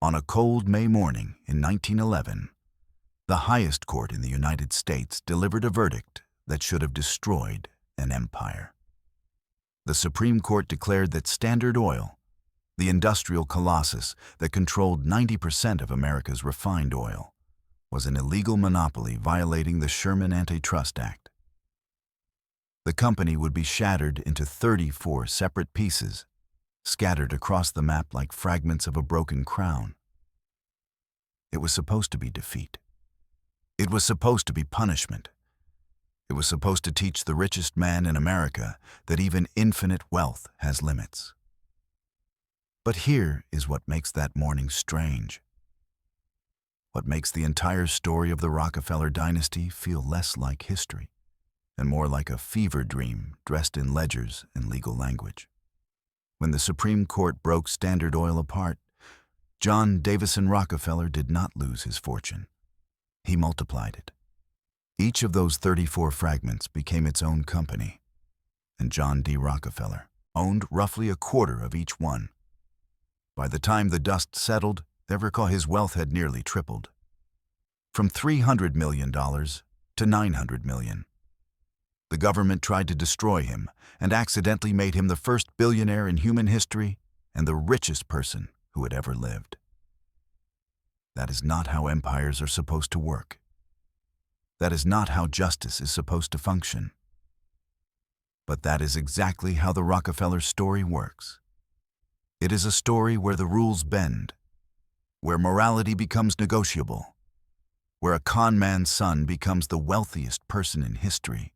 On a cold May morning in 1911, the highest court in the United States delivered a verdict that should have destroyed an empire. The Supreme Court declared that Standard Oil, the industrial colossus that controlled 90% of America's refined oil, was an illegal monopoly violating the Sherman Antitrust Act. The company would be shattered into 34 separate pieces, scattered across the map like fragments of a broken crown. It was supposed to be defeat. It was supposed to be punishment. It was supposed to teach the richest man in America that even infinite wealth has limits. But here is what makes that morning strange. What makes the entire story of the Rockefeller dynasty feel less like history and more like a fever dream dressed in ledgers and legal language. When the Supreme Court broke Standard Oil apart, John Davison Rockefeller did not lose his fortune. He multiplied it. Each of those 34 fragments became its own company, and John D. Rockefeller owned roughly a quarter of each one. By the time the dust settled, his wealth had nearly tripled, from $300 million to $900 million. The government tried to destroy him and accidentally made him the first billionaire in human history and the richest person who had ever lived. That is not how empires are supposed to work. That is not how justice is supposed to function. But that is exactly how the Rockefeller story works. It is a story where the rules bend, where morality becomes negotiable, where a con man's son becomes the wealthiest person in history,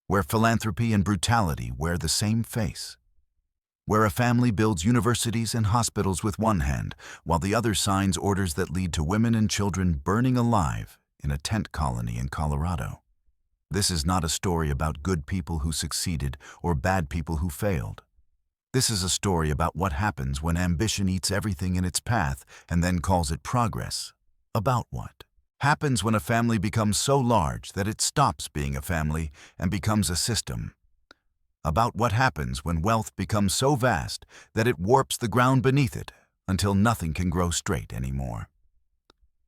where philanthropy and brutality wear the same face, where a family builds universities and hospitals with one hand, while the other signs orders that lead to women and children burning alive in a tent colony in Colorado. This is not a story about good people who succeeded or bad people who failed. This is a story about what happens when ambition eats everything in its path and then calls it progress. About what happens when a family becomes so large that it stops being a family and becomes a system. About what happens when wealth becomes so vast that it warps the ground beneath it until nothing can grow straight anymore.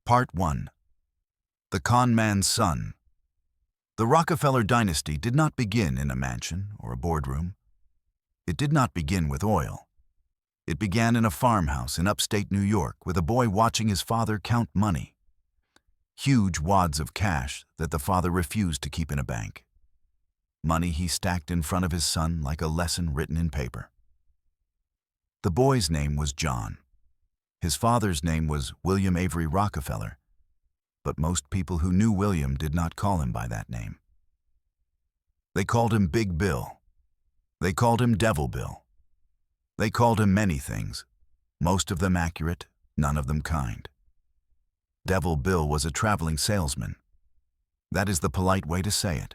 Part 1. The Con Man's Son. The Rockefeller dynasty did not begin in a mansion or a boardroom. It did not begin with oil. It began in a farmhouse in upstate New York with a boy watching his father count money. Huge wads of cash that the father refused to keep in a bank. Money he stacked in front of his son like a lesson written in paper. The boy's name was John. His father's name was William Avery Rockefeller, but most people who knew William did not call him by that name. They called him Big Bill. They called him Devil Bill. They called him many things, most of them accurate, none of them kind. Devil Bill was a traveling salesman. That is the polite way to say it.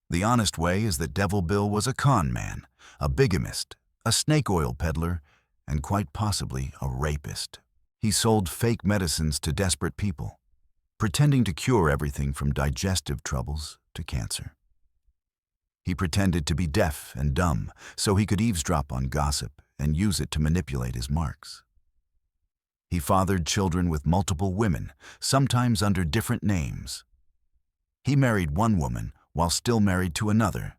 The honest way is that Devil Bill was a con man, a bigamist, a snake oil peddler, and quite possibly a rapist. He sold fake medicines to desperate people, pretending to cure everything from digestive troubles to cancer. He pretended to be deaf and dumb so he could eavesdrop on gossip and use it to manipulate his marks. He fathered children with multiple women, sometimes under different names. He married one woman while still married to another.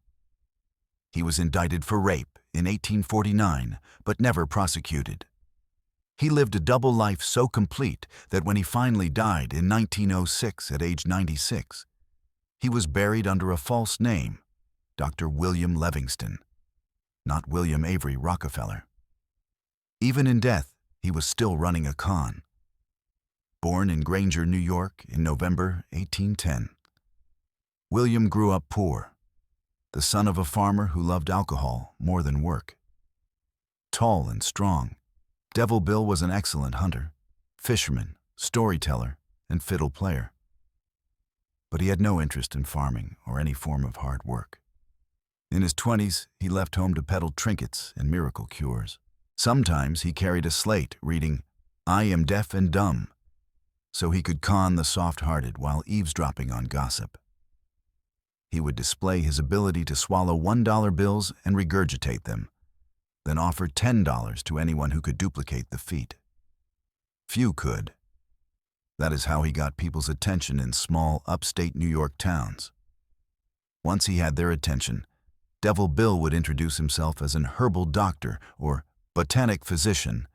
He was indicted for rape in 1849, but never prosecuted. He lived a double life so complete that when he finally died in 1906 at age 96, he was buried under a false name, Dr. William Livingston, not William Avery Rockefeller. Even in death, he was still running a con. Born in Granger, New York in November 1810, William grew up poor, the son of a farmer who loved alcohol more than work. Tall and strong, Devil Bill was an excellent hunter, fisherman, storyteller, and fiddle player. But he had no interest in farming or any form of hard work. In his 20s, he left home to peddle trinkets and miracle cures. Sometimes he carried a slate reading, "I am deaf and dumb," so he could con the soft-hearted while eavesdropping on gossip. He would display his ability to swallow $1 bills and regurgitate them, then offer $10 to anyone who could duplicate the feat. Few could. That is how he got people's attention in small, upstate New York towns. Once he had their attention, Devil Bill would introduce himself as an herbal doctor or botanic physician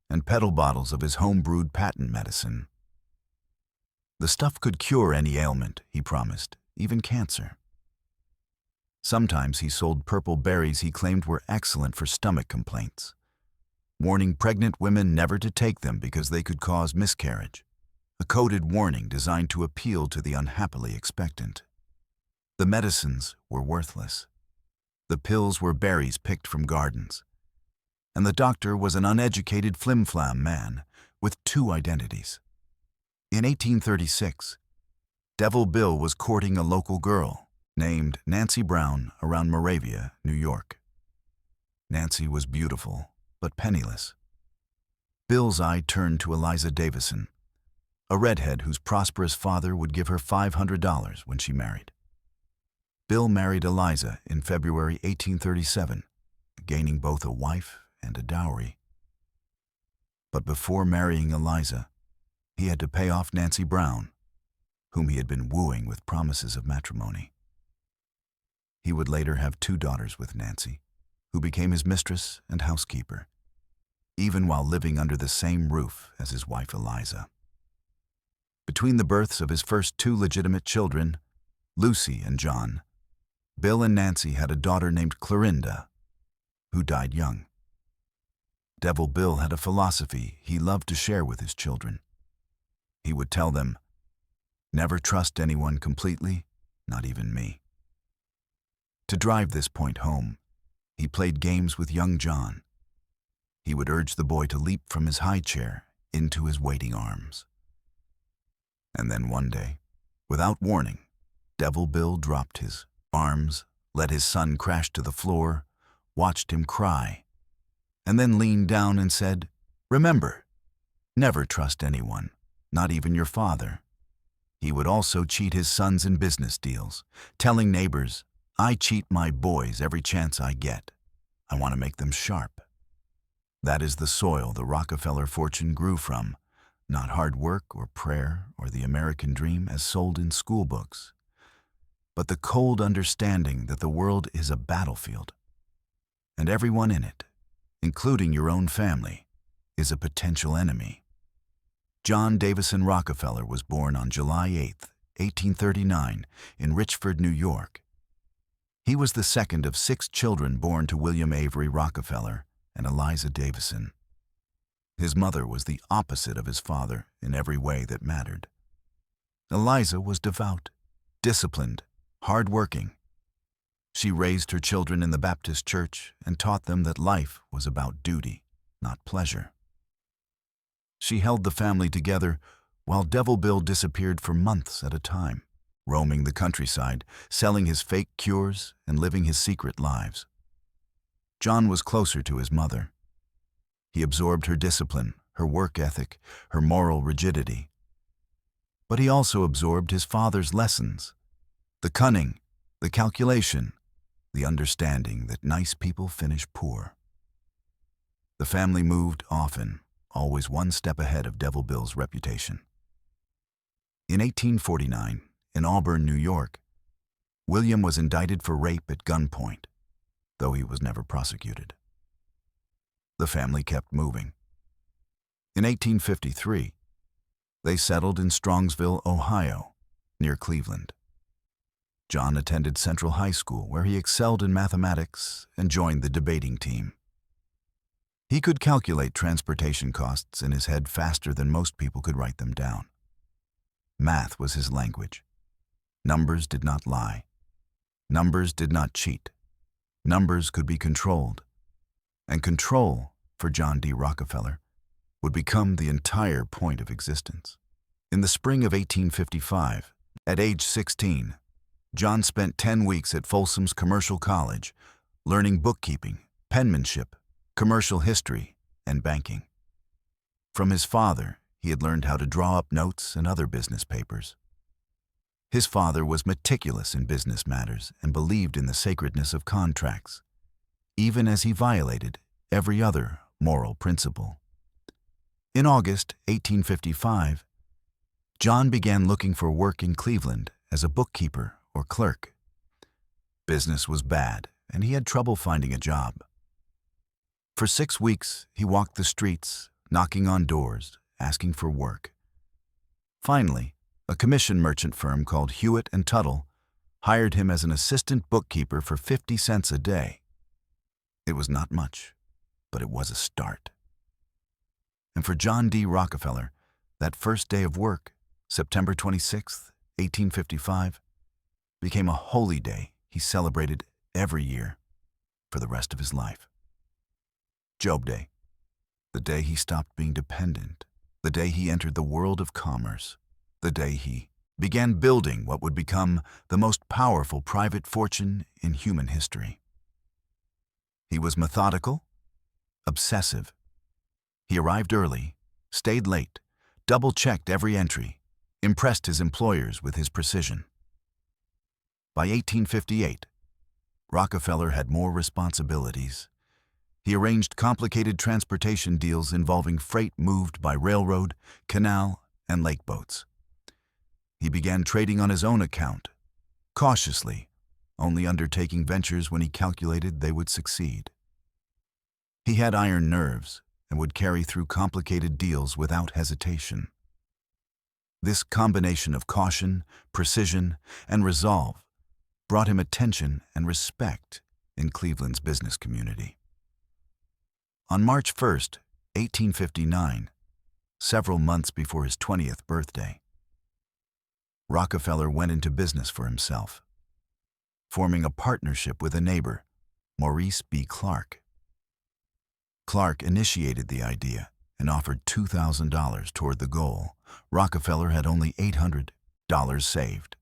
and peddle bottles of his home-brewed patent medicine. The stuff could cure any ailment, he promised, even cancer. Sometimes he sold purple berries he claimed were excellent for stomach complaints, warning pregnant women never to take them because they could cause miscarriage, a coded warning designed to appeal to the unhappily expectant. The medicines were worthless. The pills were berries picked from gardens, and the doctor was an uneducated flim-flam man with two identities. In 1836, Devil Bill was courting a local girl named Nancy Brown around Moravia, New York. Nancy was beautiful, but penniless. Bill's eye turned to Eliza Davison, a redhead whose prosperous father would give her $500 when she married. Bill married Eliza in February 1837, gaining both a wife and a dowry. But before marrying Eliza, he had to pay off Nancy Brown, whom he had been wooing with promises of matrimony. He would later have 2 daughters with Nancy, who became his mistress and housekeeper, even while living under the same roof as his wife Eliza. Between the births of his first 2 legitimate children, Lucy and John, Bill and Nancy had a daughter named Clorinda, who died young. Devil Bill had a philosophy he loved to share with his children. He would tell them, "Never trust anyone completely, not even me." To drive this point home, he played games with young John. He would urge the boy to leap from his high chair into his waiting arms. And then one day, without warning, Devil Bill dropped his arms, let his son crash to the floor, watched him cry, and then leaned down and said, "Remember, never trust anyone, not even your father." He would also cheat his sons in business deals, telling neighbors, "I cheat my boys every chance I get. I want to make them sharp." That is the soil the Rockefeller fortune grew from, not hard work or prayer or the American dream as sold in school books, but the cold understanding that the world is a battlefield, and everyone in it, including your own family, is a potential enemy. John Davison Rockefeller was born on July 8, 1839, in Richford, New York. He was the second of 6 children born to William Avery Rockefeller and Eliza Davison. His mother was the opposite of his father in every way that mattered. Eliza was devout, disciplined, hard-working. She raised her children in the Baptist church and taught them that life was about duty, not pleasure. She held the family together while Devil Bill disappeared for months at a time, roaming the countryside, selling his fake cures and living his secret lives. John was closer to his mother. He absorbed her discipline, her work ethic, her moral rigidity. But he also absorbed his father's lessons, the cunning, the calculation, the understanding that nice people finish poor. The family moved often, always one step ahead of Devil Bill's reputation. In 1849, in Auburn, New York, William was indicted for rape at gunpoint, though he was never prosecuted. The family kept moving. In 1853, they settled in Strongsville, Ohio, near Cleveland. John attended Central High School, where he excelled in mathematics and joined the debating team. He could calculate transportation costs in his head faster than most people could write them down. Math was his language. Numbers did not lie. Numbers did not cheat. Numbers could be controlled. And control, for John D. Rockefeller, would become the entire point of existence. In the spring of 1855, at age 16, John spent 10 weeks at Folsom's Commercial College, learning bookkeeping, penmanship, commercial history, and banking. From his father, he had learned how to draw up notes and other business papers. His father was meticulous in business matters and believed in the sacredness of contracts, even as he violated every other moral principle. In August 1855, John began looking for work in Cleveland as a bookkeeper or clerk. Business was bad, and he had trouble finding a job. For 6 weeks, he walked the streets, knocking on doors, asking for work. Finally, a commission merchant firm called Hewitt and Tuttle hired him as an assistant bookkeeper for 50 cents a day. It was not much, but it was a start. And for John D. Rockefeller, that first day of work, September 26, 1855, became a holy day he celebrated every year for the rest of his life. Job Day, the day he stopped being dependent, the day he entered the world of commerce, the day he began building what would become the most powerful private fortune in human history. He was methodical, obsessive. He arrived early, stayed late, double-checked every entry, impressed his employers with his precision. By 1858, Rockefeller had more responsibilities. He arranged complicated transportation deals involving freight moved by railroad, canal, and lake boats. He began trading on his own account, cautiously, only undertaking ventures when he calculated they would succeed. He had iron nerves and would carry through complicated deals without hesitation. This combination of caution, precision, and resolve brought him attention and respect in Cleveland's business community. On March 1, 1859, several months before his 20th birthday, Rockefeller went into business for himself, forming a partnership with a neighbor, Maurice B. Clark. Clark initiated the idea and offered $2,000 toward the goal. Rockefeller had only $800 saved,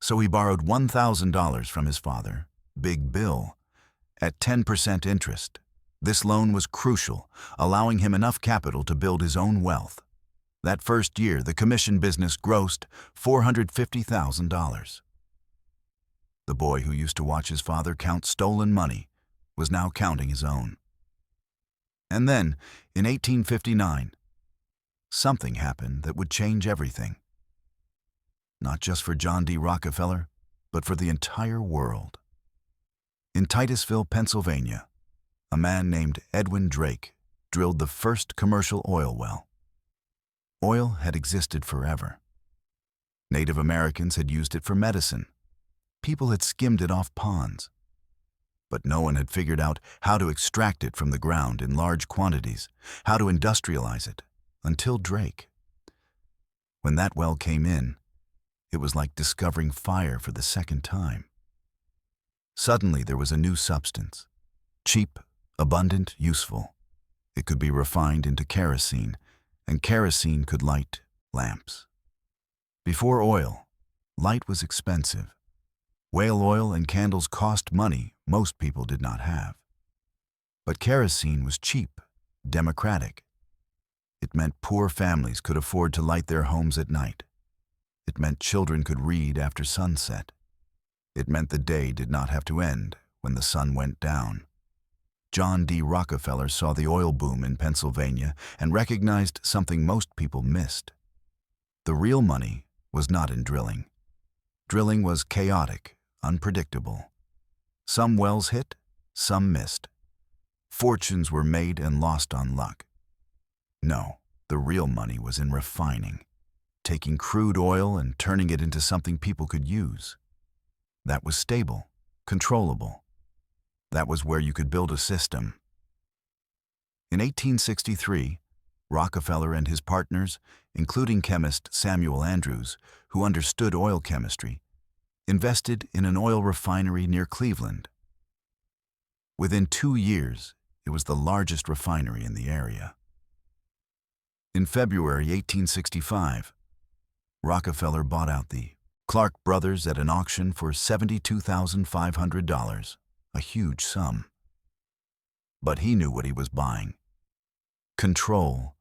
so he borrowed $1,000 from his father, Big Bill, at 10% interest. This loan was crucial, allowing him enough capital to build his own wealth. That first year, the commission business grossed $450,000. The boy who used to watch his father count stolen money was now counting his own. And then, in 1859, something happened that would change everything. Not just for John D. Rockefeller, but for the entire world. In Titusville, Pennsylvania, a man named Edwin Drake drilled the first commercial oil well. Oil had existed forever. Native Americans had used it for medicine. People had skimmed it off ponds. But no one had figured out how to extract it from the ground in large quantities, how to industrialize it, until Drake. When that well came in, it was like discovering fire for the second time. Suddenly there was a new substance, cheap, abundant, useful. It could be refined into kerosene, and kerosene could light lamps. Before oil, light was expensive. Whale oil and candles cost money most people did not have. But kerosene was cheap, democratic. It meant poor families could afford to light their homes at night. It meant children could read after sunset. It meant the day did not have to end when the sun went down. John D. Rockefeller saw the oil boom in Pennsylvania and recognized something most people missed. The real money was not in drilling. Drilling was chaotic, unpredictable. Some wells hit, some missed. Fortunes were made and lost on luck. No, the real money was in refining, taking crude oil and turning it into something people could use. That was stable, controllable. That was where you could build a system. In 1863, Rockefeller and his partners, including chemist Samuel Andrews, who understood oil chemistry, invested in an oil refinery near Cleveland. Within 2 years, it was the largest refinery in the area. In February 1865, Rockefeller bought out the Clark brothers at an auction for $72,500, a huge sum. But he knew what he was buying. Control.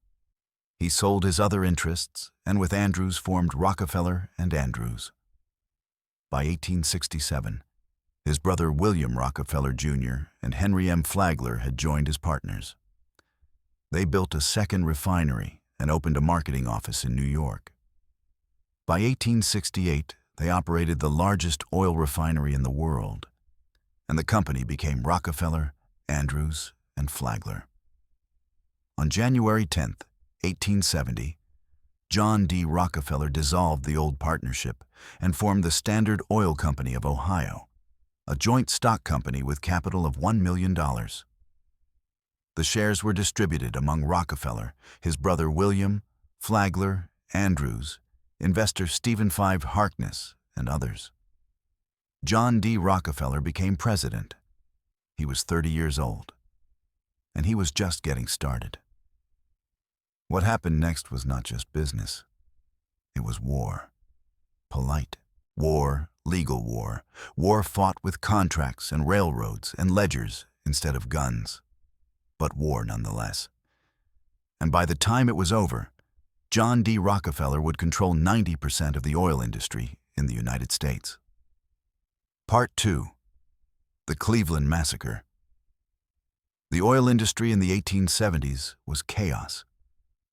He sold his other interests and with Andrews formed Rockefeller and Andrews. By 1867, his brother William Rockefeller Jr. and Henry M. Flagler had joined as partners. They built a second refinery and opened a marketing office in New York. By 1868, they operated the largest oil refinery in the world, and the company became Rockefeller, Andrews, and Flagler. On January 10, 1870, John D. Rockefeller dissolved the old partnership and formed the Standard Oil Company of Ohio, a joint stock company with capital of $1 million. The shares were distributed among Rockefeller, his brother William, Flagler, Andrews, investor Stephen Five Harkness, and others. John D. Rockefeller became president. He was 30 years old, and he was just getting started. What happened next was not just business. It was war. Polite war, legal war. War fought with contracts and railroads and ledgers instead of guns. But war nonetheless. And by the time it was over, John D. Rockefeller would control 90% of the oil industry in the United States. Part 2. The Cleveland Massacre. The oil industry in the 1870s was chaos.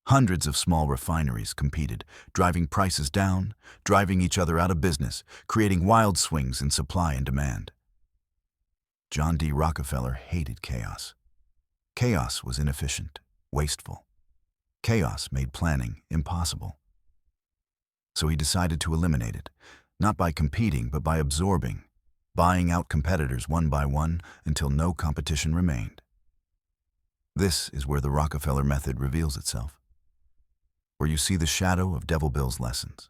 Hundreds of small refineries competed, driving prices down, driving each other out of business, creating wild swings in supply and demand. John D. Rockefeller hated chaos. Chaos was inefficient, wasteful. Chaos made planning impossible. So he decided to eliminate it, not by competing but by absorbing, buying out competitors one by one until no competition remained. This is where the Rockefeller method reveals itself, where you see the shadow of Devil Bill's lessons.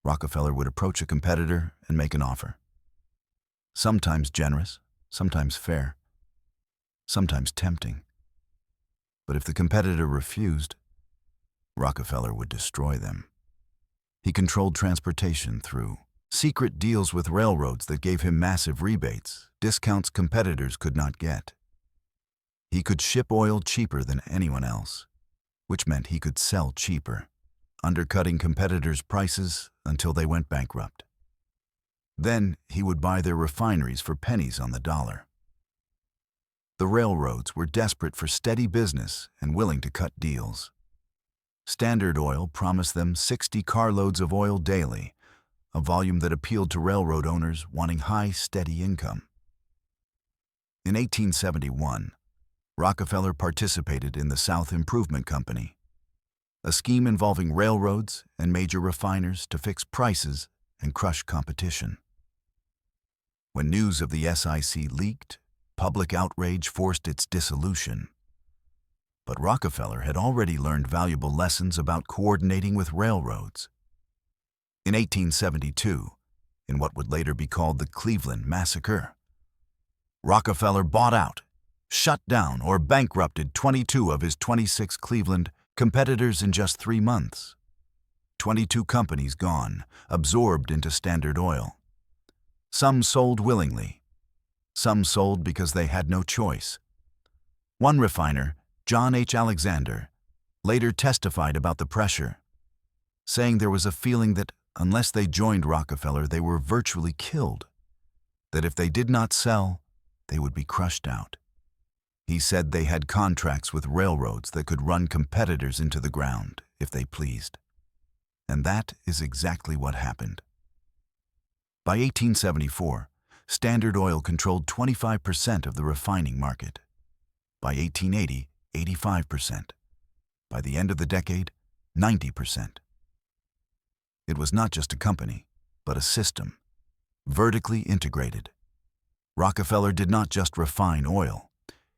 Rockefeller would approach a competitor and make an offer. Sometimes generous, sometimes fair, sometimes tempting. But if the competitor refused, Rockefeller would destroy them. He controlled transportation through secret deals with railroads that gave him massive rebates, discounts competitors could not get. He could ship oil cheaper than anyone else, which meant he could sell cheaper, undercutting competitors' prices until they went bankrupt. Then he would buy their refineries for pennies on the dollar. The railroads were desperate for steady business and willing to cut deals. Standard Oil promised them 60 carloads of oil daily, a volume that appealed to railroad owners wanting high, steady income. In 1871, Rockefeller participated in the South Improvement Company, a scheme involving railroads and major refiners to fix prices and crush competition. When news of the SIC leaked, public outrage forced its dissolution. But Rockefeller had already learned valuable lessons about coordinating with railroads. In 1872, in what would later be called the Cleveland Massacre, Rockefeller bought out, shut down, or bankrupted 22 of his 26 Cleveland competitors in just 3 months. 22 companies gone, absorbed into Standard Oil. Some sold willingly. Some sold because they had no choice. One refiner, John H. Alexander, later testified about the pressure, saying there was a feeling that unless they joined Rockefeller, they were virtually killed, that if they did not sell, they would be crushed out. He said they had contracts with railroads that could run competitors into the ground if they pleased. And that is exactly what happened. By 1874, Standard Oil controlled 25% of the refining market. By 1880, 85%. By the end of the decade, 90%. It was not just a company, but a system, vertically integrated. Rockefeller did not just refine oil.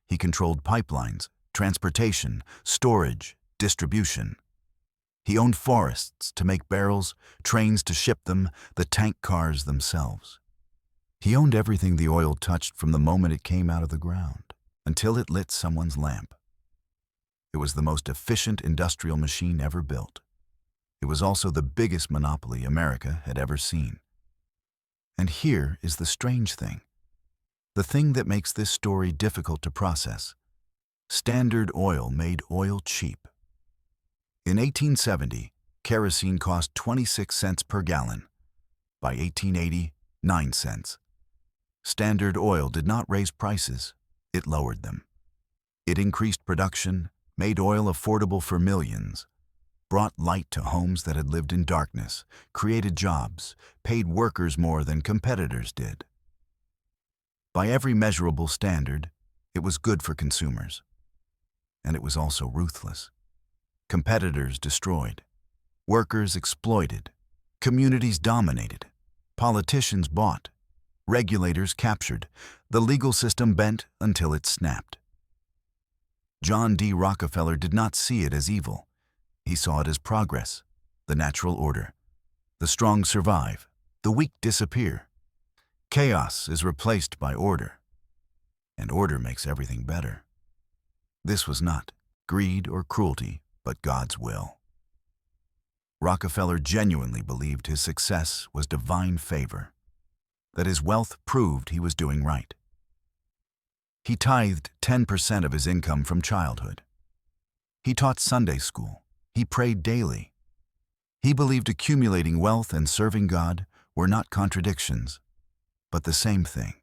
He controlled pipelines, transportation, storage, distribution. He owned forests to make barrels, trains to ship them, the tank cars themselves. He owned everything the oil touched from the moment it came out of the ground until it lit someone's lamp. It was the most efficient industrial machine ever built. It was also the biggest monopoly America had ever seen. And here is the strange thing. The thing that makes this story difficult to process. Standard Oil made oil cheap. In 1870, kerosene cost 26 cents per gallon. By 1880, 9 cents. Standard Oil did not raise prices, it lowered them. It increased production, made oil affordable for millions, brought light to homes that had lived in darkness, created jobs, paid workers more than competitors did. By every measurable standard, it was good for consumers. And it was also ruthless. Competitors destroyed, workers exploited, communities dominated, politicians bought, regulators captured, the legal system bent until it snapped. John D. Rockefeller did not see it as evil. He saw it as progress, the natural order. The strong survive, the weak disappear. Chaos is replaced by order, and order makes everything better. This was not greed or cruelty, but God's will. Rockefeller genuinely believed his success was divine favor, that his wealth proved he was doing right. He tithed 10% of his income from childhood. He taught Sunday school. He prayed daily. He believed accumulating wealth and serving God were not contradictions, but the same thing.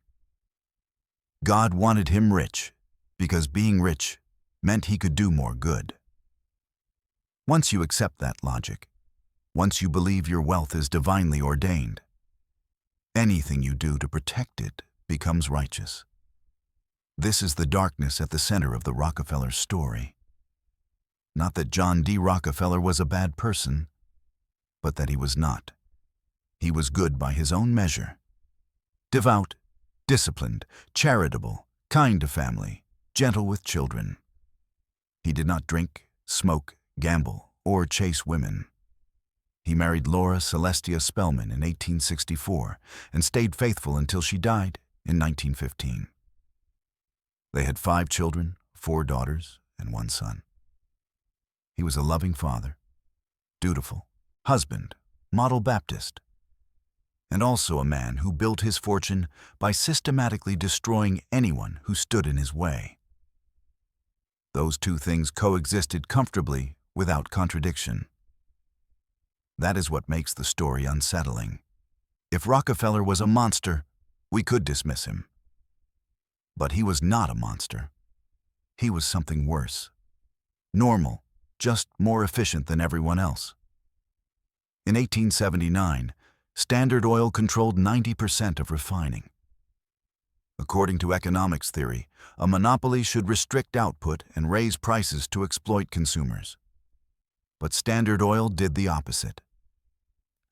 God wanted him rich because being rich meant he could do more good. Once you accept that logic, once you believe your wealth is divinely ordained, anything you do to protect it becomes righteous. This is the darkness at the center of the Rockefeller story. Not that John D. Rockefeller was a bad person, but that he was not. He was good by his own measure. Devout, disciplined, charitable, kind to family, gentle with children. He did not drink, smoke, gamble, or chase women. He married Laura Celestia Spellman in 1864 and stayed faithful until she died in 1915. They had 5 children, 4 daughters, and 1 son. He was a loving father, dutiful, husband, model Baptist, and also a man who built his fortune by systematically destroying anyone who stood in his way. Those two things coexisted comfortably without contradiction. That is what makes the story unsettling. If Rockefeller was a monster, we could dismiss him. But he was not a monster. He was something worse. Normal, just more efficient than everyone else. In 1879, Standard Oil controlled 90% of refining. According to economics theory, a monopoly should restrict output and raise prices to exploit consumers. But Standard Oil did the opposite.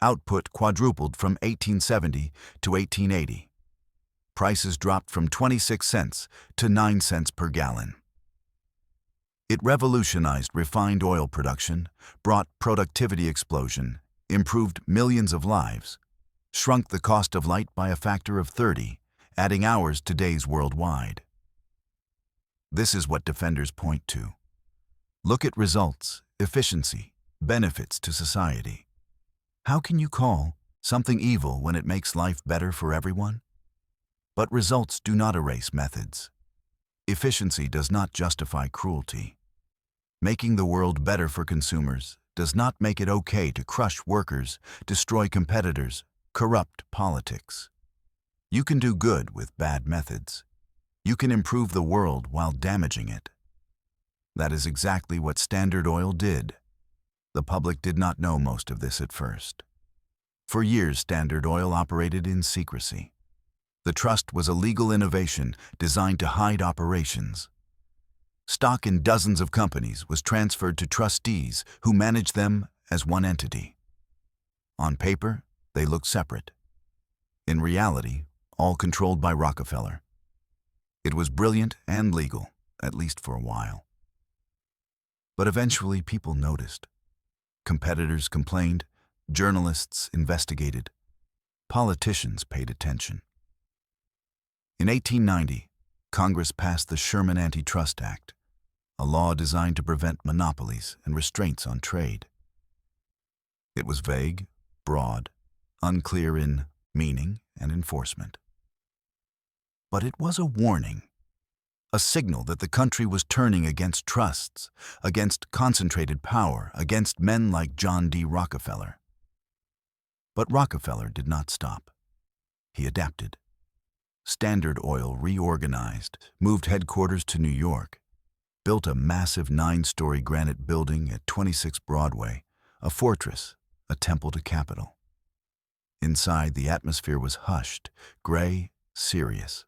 Output quadrupled from 1870 to 1880. Prices dropped from 26 cents to 9 cents per gallon. It revolutionized refined oil production, brought productivity explosion, improved millions of lives, shrunk the cost of light by a factor of 30, adding hours to days worldwide. This is what defenders point to. Look at results, efficiency, benefits to society. How can you call something evil when it makes life better for everyone? But results do not erase methods. Efficiency does not justify cruelty. Making the world better for consumers does not make it okay to crush workers, destroy competitors, corrupt politics. You can do good with bad methods. You can improve the world while damaging it. That is exactly what Standard Oil did. The public did not know most of this at first. For years, Standard Oil operated in secrecy. The trust was a legal innovation designed to hide operations. Stock in dozens of companies was transferred to trustees who managed them as one entity. On paper, they looked separate. In reality, all controlled by Rockefeller. It was brilliant and legal, at least for a while. But eventually people noticed. Competitors complained, journalists investigated, politicians paid attention. In 1890, Congress passed the Sherman Antitrust Act, a law designed to prevent monopolies and restraints on trade. It was vague, broad, unclear in meaning and enforcement. But it was a warning, a signal that the country was turning against trusts, against concentrated power, against men like John D. Rockefeller. But Rockefeller did not stop. He adapted. Standard Oil reorganized, moved headquarters to New York, built a massive 9-story granite building at 26 Broadway, a fortress, a temple to capital. Inside, the atmosphere was hushed, gray, serious.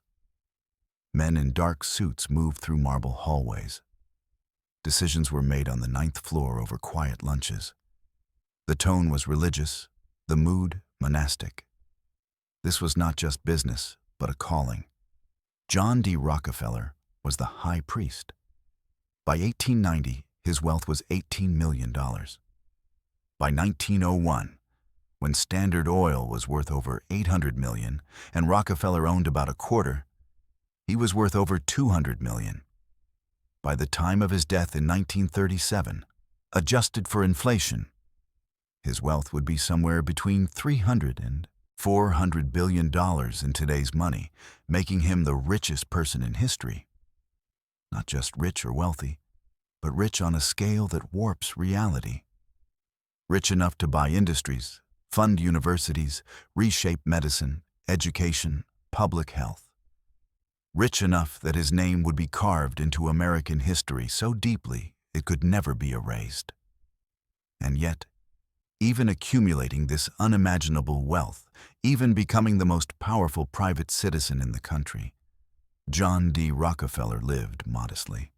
Men in dark suits moved through marble hallways. Decisions were made on the 9th floor over quiet lunches. The tone was religious, the mood monastic. This was not just business, but a calling. John D. Rockefeller was the high priest. By 1890, his wealth was $18 million. By 1901, when Standard Oil was worth over $800 million and Rockefeller owned about a quarter, he was worth over $200 million. By the time of his death in 1937, adjusted for inflation, his wealth would be somewhere between $300 and $400 billion in today's money, making him the richest person in history. Not just rich or wealthy, but rich on a scale that warps reality. Rich enough to buy industries, fund universities, reshape medicine, education, public health. Rich enough that his name would be carved into American history so deeply it could never be erased. And yet, even accumulating this unimaginable wealth, even becoming the most powerful private citizen in the country, John D. Rockefeller lived modestly.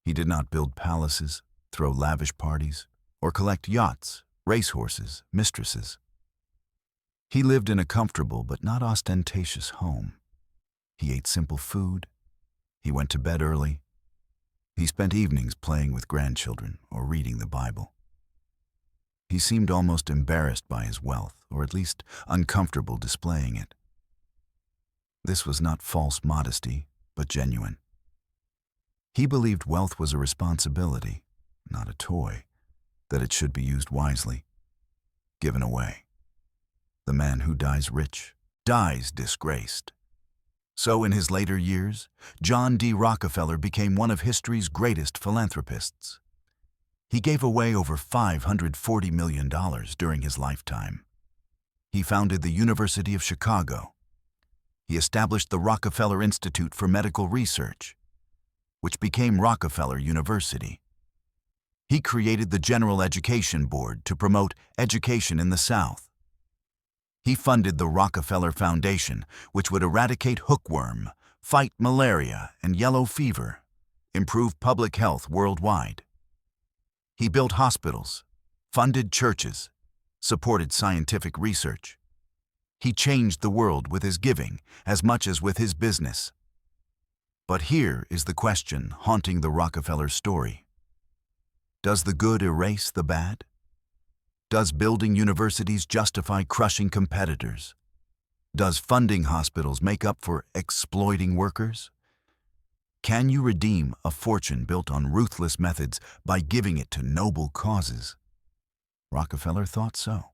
He did not build palaces, throw lavish parties, or collect yachts, racehorses, mistresses. He lived in a comfortable but not ostentatious home. He ate simple food. He went to bed early. He spent evenings playing with grandchildren or reading the Bible. He seemed almost embarrassed by his wealth, or at least uncomfortable displaying it. This was not false modesty, but genuine. He believed wealth was a responsibility, not a toy, that it should be used wisely, given away. The man who dies rich dies disgraced. So in his later years, John D. Rockefeller became one of history's greatest philanthropists. He gave away over $540 million during his lifetime. He founded the University of Chicago. He established the Rockefeller Institute for Medical Research, which became Rockefeller University. He created the General Education Board to promote education in the South. He funded the Rockefeller Foundation, which would eradicate hookworm, fight malaria and yellow fever, improve public health worldwide. He built hospitals, funded churches, supported scientific research. He changed the world with his giving as much as with his business. But here is the question haunting the Rockefeller story. Does the good erase the bad? Does building universities justify crushing competitors? Does funding hospitals make up for exploiting workers? Can you redeem a fortune built on ruthless methods by giving it to noble causes? Rockefeller thought so.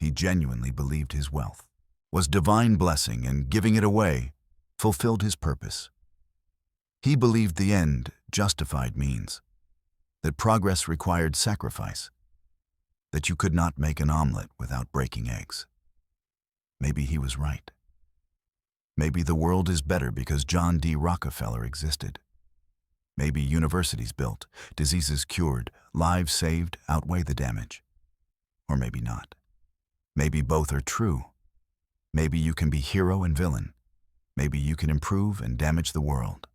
He genuinely believed his wealth was divine blessing, and giving it away fulfilled his purpose. He believed the end justified means, that progress required sacrifice, that you could not make an omelet without breaking eggs. Maybe he was right. Maybe the world is better because John D. Rockefeller existed. Maybe universities built, diseases cured, lives saved outweigh the damage. Or maybe not. Maybe both are true. Maybe you can be hero and villain. Maybe you can improve and damage the world.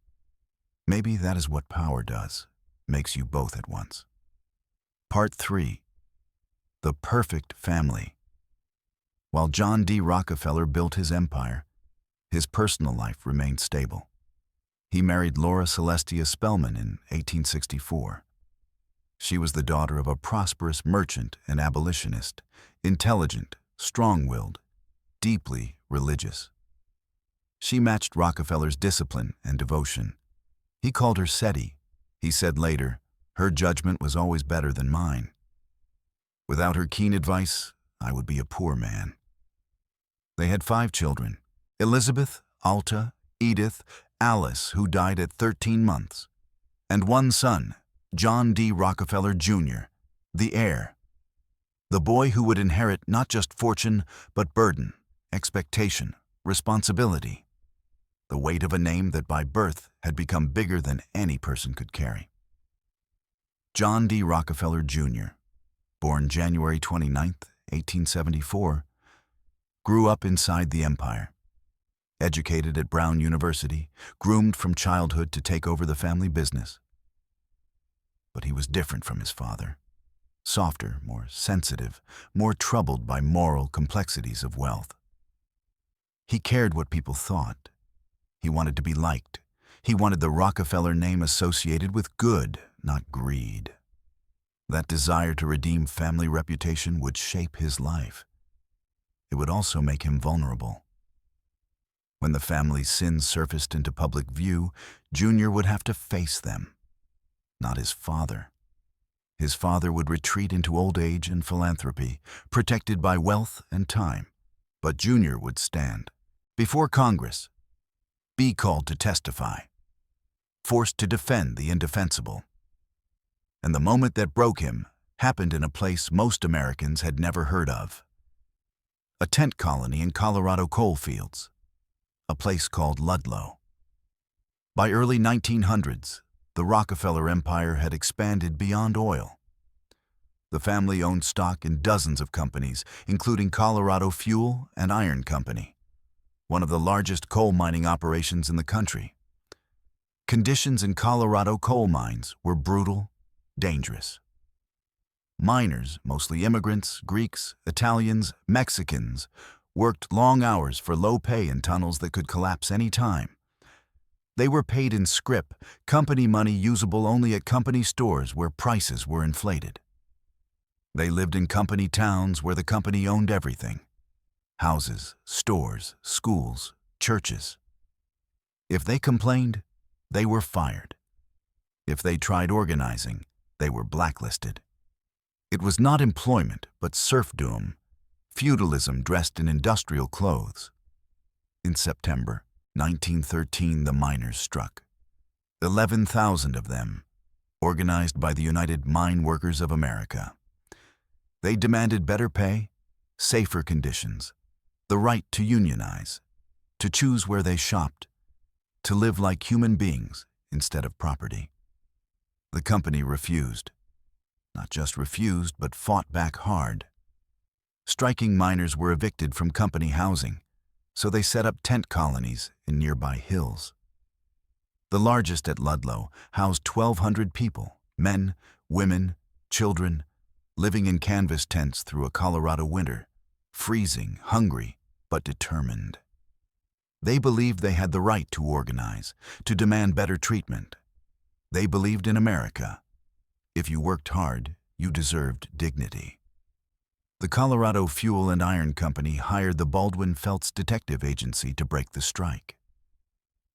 Maybe that is what power does, makes you both at once. Part 3. The Perfect Family. While John D. Rockefeller built his empire, his personal life remained stable. He married Laura Celestia Spellman in 1864. She was the daughter of a prosperous merchant and abolitionist, intelligent, strong-willed, deeply religious. She matched Rockefeller's discipline and devotion. He called her SETI. He said later, her judgment was always better than mine. Without her keen advice, I would be a poor man. They had 5 children: Elizabeth, Alta, Edith, Alice, who died at 13 months, and 1 son, John D. Rockefeller Jr., the heir. The boy who would inherit not just fortune, but burden, expectation, responsibility. the weight of a name that by birth had become bigger than any person could carry. John D. Rockefeller, Jr., born January 29, 1874, grew up inside the empire. Educated at Brown University, groomed from childhood to take over the family business. But he was different from his father. Softer, more sensitive, more troubled by moral complexities of wealth. He cared what people thought. He wanted to be liked. He wanted the Rockefeller name associated with good, not greed. That desire to redeem family reputation would shape his life. It would also make him vulnerable. When the family's sins surfaced into public view, Junior would have to face them. Not his father. His father would retreat into old age and philanthropy, protected by wealth and time. But Junior would stand before Congress, be called to testify, forced to defend the indefensible. And the moment that broke him happened in a place most Americans had never heard of. A tent colony in Colorado coal fields. A place called Ludlow. By early 1900s, the Rockefeller empire had expanded beyond oil. The family owned stock in dozens of companies, including Colorado Fuel and Iron Company, one of the largest coal mining operations in the country. Conditions in Colorado coal mines were brutal, dangerous. Miners, mostly immigrants, Greeks, Italians, Mexicans, worked long hours for low pay in tunnels that could collapse any time. They were paid in scrip, company money usable only at company stores where prices were inflated. They lived in company towns where the company owned everything: houses, stores, schools, churches. If they complained, they were fired. If they tried organizing, they were blacklisted. It was not employment, but serfdom. Feudalism dressed in industrial clothes. In September 1913, the miners struck. 11,000 of them, organized by the United Mine Workers of America. They demanded better pay, safer conditions, the right to unionize, to choose where they shopped, to live like human beings instead of property. The company refused. Not just refused, but fought back hard. Striking miners were evicted from company housing, so they set up tent colonies in nearby hills. The largest at Ludlow housed 1,200 people, men, women, children, living in canvas tents through a Colorado winter, freezing, hungry, but determined. They believed they had the right to organize, to demand better treatment. They believed in America. If you worked hard, you deserved dignity. The Colorado Fuel and Iron Company hired the Baldwin Felts Detective Agency to break the strike.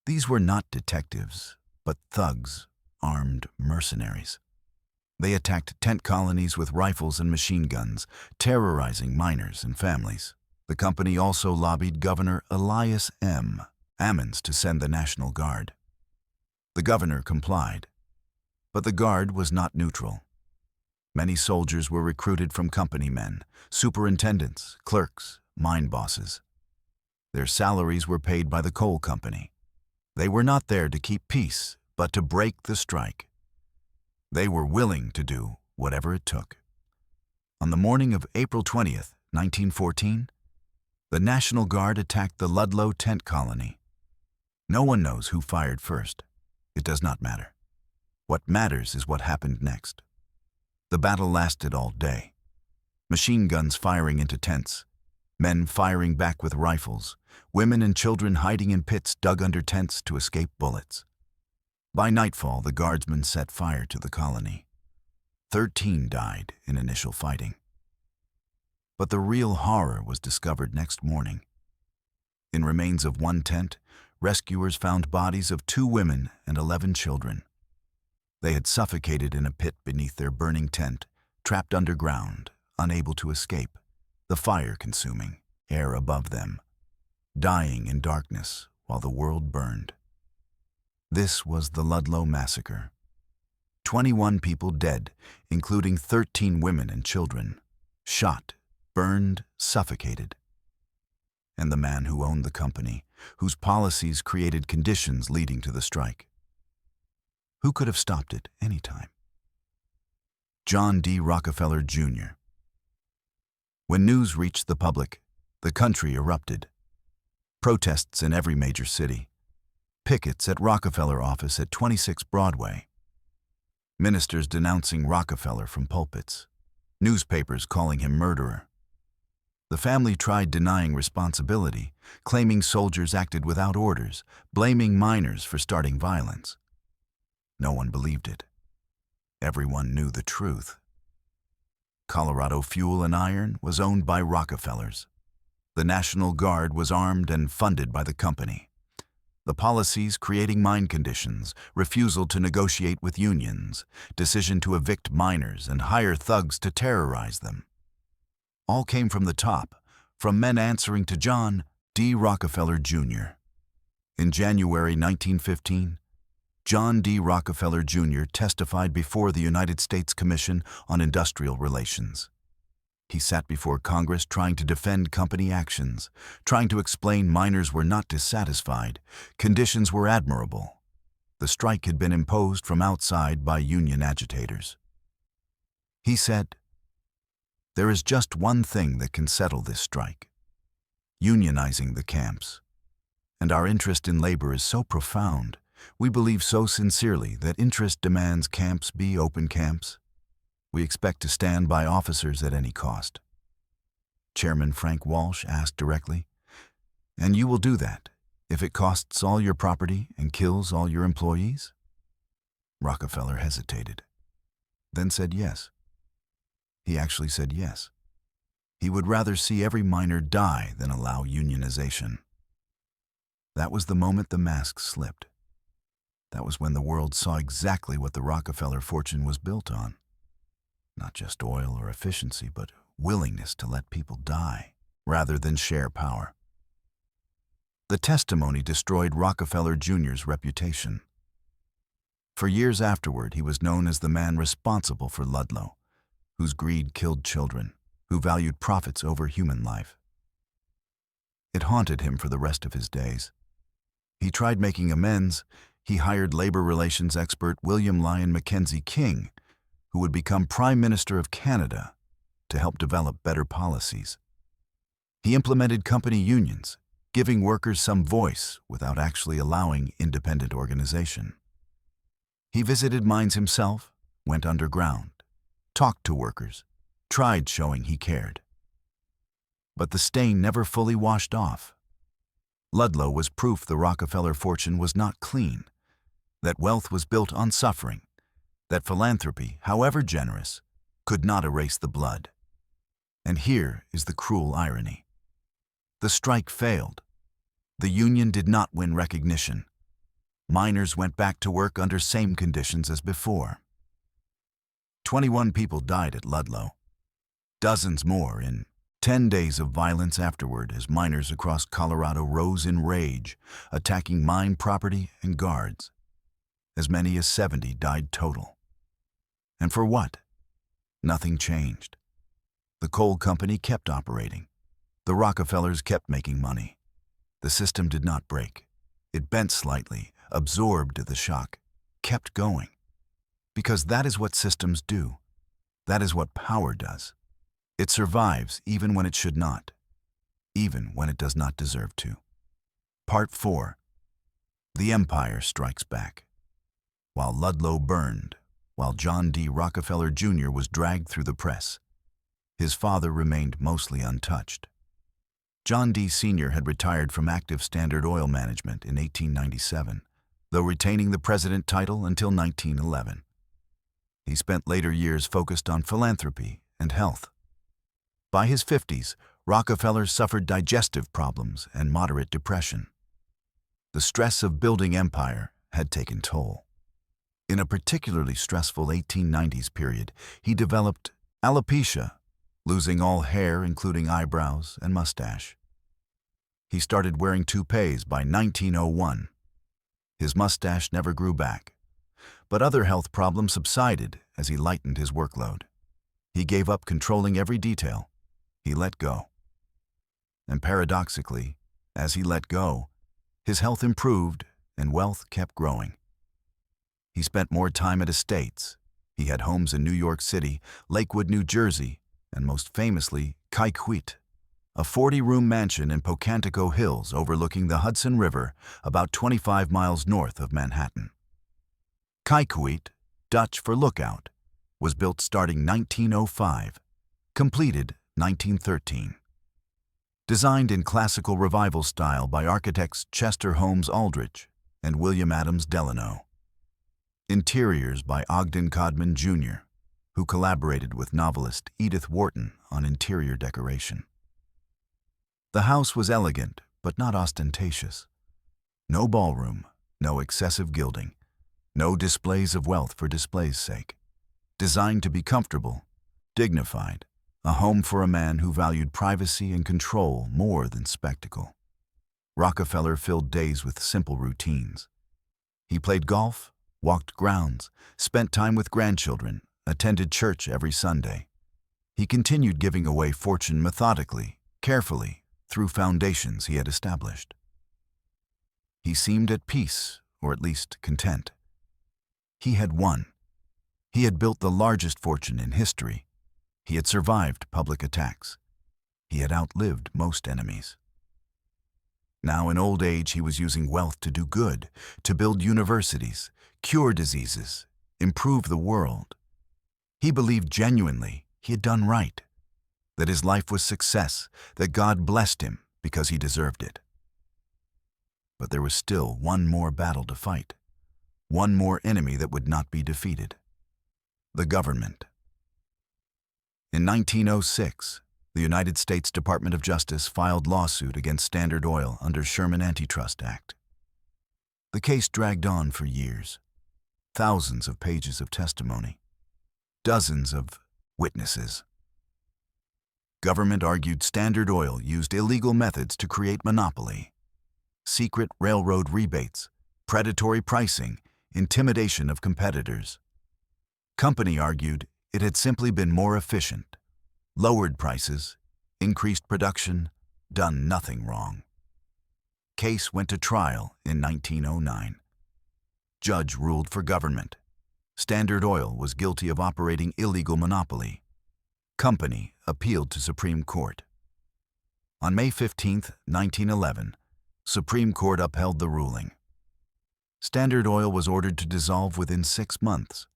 These were not detectives, but thugs, armed mercenaries. They attacked tent colonies with rifles and machine guns, terrorizing miners and families. The company also lobbied Governor Elias M. Ammons to send the National Guard. The governor complied, but the Guard was not neutral. Many soldiers were recruited from company men, superintendents, clerks, mine bosses. Their salaries were paid by the coal company. They were not there to keep peace, but to break the strike. They were willing to do whatever it took. On the morning of April 20th, 1914, the National Guard attacked the Ludlow tent colony. No one knows who fired first. It does not matter. What matters is what happened next. The battle lasted all day. Machine guns firing into tents, men firing back with rifles, women and children hiding in pits dug under tents to escape bullets. By nightfall, the guardsmen set fire to the colony. 13 died in initial fighting. But the real horror was discovered next morning. In remains of one tent, rescuers found bodies of 2 women and 11 children. They had suffocated in a pit beneath their burning tent, trapped underground, unable to escape, the fire consuming air above them, dying in darkness while the world burned. This was the Ludlow Massacre. 21 people dead, including 13 women and children, shot, burned, suffocated. and the man who owned the company, whose policies created conditions leading to the strike. Who could have stopped it any time? John D. Rockefeller, Jr. When news reached the public, the country erupted. Protests in every major city. Pickets at Rockefeller office at 26 Broadway. Ministers denouncing Rockefeller from pulpits. Newspapers calling him murderer. The family tried denying responsibility, claiming soldiers acted without orders, blaming miners for starting violence. No one believed it. Everyone knew the truth. Colorado Fuel and Iron was owned by Rockefellers. The National Guard was armed and funded by the company. The policies creating mine conditions, refusal to negotiate with unions, decision to evict miners and hire thugs to terrorize them. All came from the top, from men answering to John D. Rockefeller, Jr. In January 1915, John D. Rockefeller, Jr. testified before the United States Commission on Industrial Relations. He sat before Congress trying to defend company actions, trying to explain miners were not dissatisfied, conditions were admirable. The strike had been imposed from outside by union agitators. He said, "There is just one thing that can settle this strike: unionizing the camps. And our interest in labor is so profound, we believe so sincerely that interest demands camps be open camps. We expect to stand by officers at any cost." Chairman Frank Walsh asked directly, "And you will do that if it costs all your property and kills all your employees?" Rockefeller hesitated, then said yes. He actually said yes. He would rather see every miner die than allow unionization. That was the moment the mask slipped. That was when the world saw exactly what the Rockefeller fortune was built on. Not just oil or efficiency, but willingness to let people die rather than share power. The testimony destroyed Rockefeller Jr.'s reputation. For years afterward, he was known as the man responsible for Ludlow, whose greed killed children, who valued profits over human life. It haunted him for the rest of his days. He tried making amends. He hired labor relations expert William Lyon Mackenzie King, who would become Prime Minister of Canada, to help develop better policies. He implemented company unions, giving workers some voice without actually allowing independent organization. He visited mines himself, went underground, talked to workers, tried showing he cared. But the stain never fully washed off. Ludlow was proof the Rockefeller fortune was not clean, that wealth was built on suffering, that philanthropy, however generous, could not erase the blood. And here is the cruel irony. The strike failed. The union did not win recognition. Miners went back to work under same conditions as before. 21 people died at Ludlow. Dozens more in 10 days of violence afterward as miners across Colorado rose in rage, attacking mine property and guards. As many as 70 died total. And for what? Nothing changed. The coal company kept operating. The Rockefellers kept making money. The system did not break. It bent slightly, absorbed the shock, kept going. Because that is what systems do. That is what power does. It survives even when it should not, even when it does not deserve to. Part 4. The Empire Strikes Back. While Ludlow burned, while John D. Rockefeller Jr. was dragged through the press, his father remained mostly untouched. John D. Sr. had retired from active Standard Oil management in 1897, though retaining the president title until 1911. He spent later years focused on philanthropy and health. By his 50s, Rockefeller suffered digestive problems and moderate depression. The stress of building empire had taken toll. In a particularly stressful 1890s period, he developed alopecia, losing all hair including eyebrows and mustache. He started wearing toupees by 1901. His mustache never grew back, but other health problems subsided as he lightened his workload. He gave up controlling every detail. He let go. And paradoxically, as he let go, his health improved and wealth kept growing. He spent more time at estates. He had homes in New York City, Lakewood, New Jersey, and most famously, Kaikwit, a 40-room mansion in Pocantico Hills overlooking the Hudson River about 25 miles north of Manhattan. Kaikwit, Dutch for lookout, was built starting 1905, completed 1913. Designed in classical revival style by architects Chester Holmes Aldrich and William Adams Delano. Interiors by Ogden Codman, Jr., who collaborated with novelist Edith Wharton on interior decoration. The house was elegant, but not ostentatious. No ballroom, no excessive gilding, no displays of wealth for display's sake. Designed to be comfortable, dignified, a home for a man who valued privacy and control more than spectacle. Rockefeller filled days with simple routines. He played golf, walked grounds, spent time with grandchildren, attended church every Sunday. He continued giving away fortune methodically, carefully, through foundations he had established. He seemed at peace, or at least content. He had won. He had built the largest fortune in history. He had survived public attacks. He had outlived most enemies. Now in old age he was using wealth to do good, to build universities, cure diseases, improve the world. He believed genuinely he had done right, that his life was success, that God blessed him because he deserved it. But there was still one more battle to fight, one more enemy that would not be defeated: the government. In 1906, the United States Department of Justice filed lawsuit against Standard Oil under Sherman Antitrust Act. The case dragged on for years. Thousands of pages of testimony. Dozens of witnesses. Government argued Standard Oil used illegal methods to create monopoly. Secret railroad rebates, predatory pricing, intimidation of competitors. Company argued it had simply been more efficient, lowered prices, increased production, done nothing wrong. Case went to trial in 1909. Judge ruled for government. Standard Oil was guilty of operating illegal monopoly. Company appealed to Supreme Court. On May 15, 1911, Supreme Court upheld the ruling. Standard Oil was ordered to dissolve within 6 months.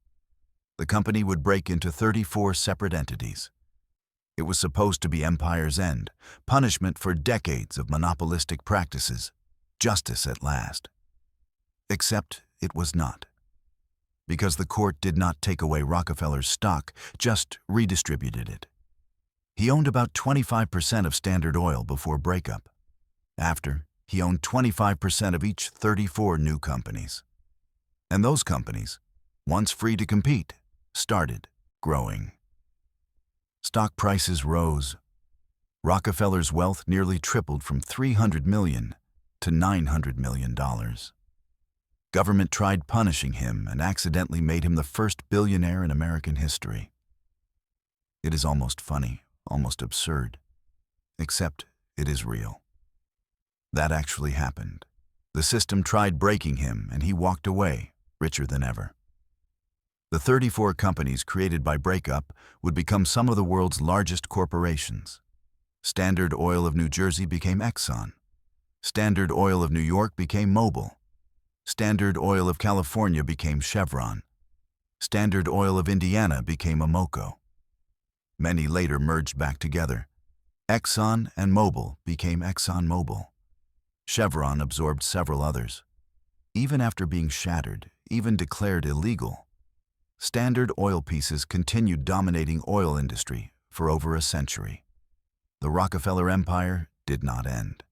The company would break into 34 separate entities. It was supposed to be empire's end, punishment for decades of monopolistic practices, justice at last. Except it was not. Because the court did not take away Rockefeller's stock, just redistributed it. He owned about 25% of Standard Oil before breakup. After, he owned 25% of each 34 new companies. And those companies, once free to compete, started growing. Stock prices rose. Rockefeller's wealth nearly tripled from $300 million to $900 million. Government tried punishing him and accidentally made him the first billionaire in American history. It is almost funny, almost absurd, except it is real. That actually happened. The system tried breaking him and he walked away, richer than ever. The 34 companies created by breakup would become some of the world's largest corporations. Standard Oil of New Jersey became Exxon. Standard Oil of New York became Mobil. Standard Oil of California became Chevron. Standard Oil of Indiana became Amoco. Many later merged back together. Exxon and Mobil became ExxonMobil. Chevron absorbed several others. Even after being shattered, even declared illegal, Standard Oil pieces continued dominating oil industry for over a century. The Rockefeller empire did not end.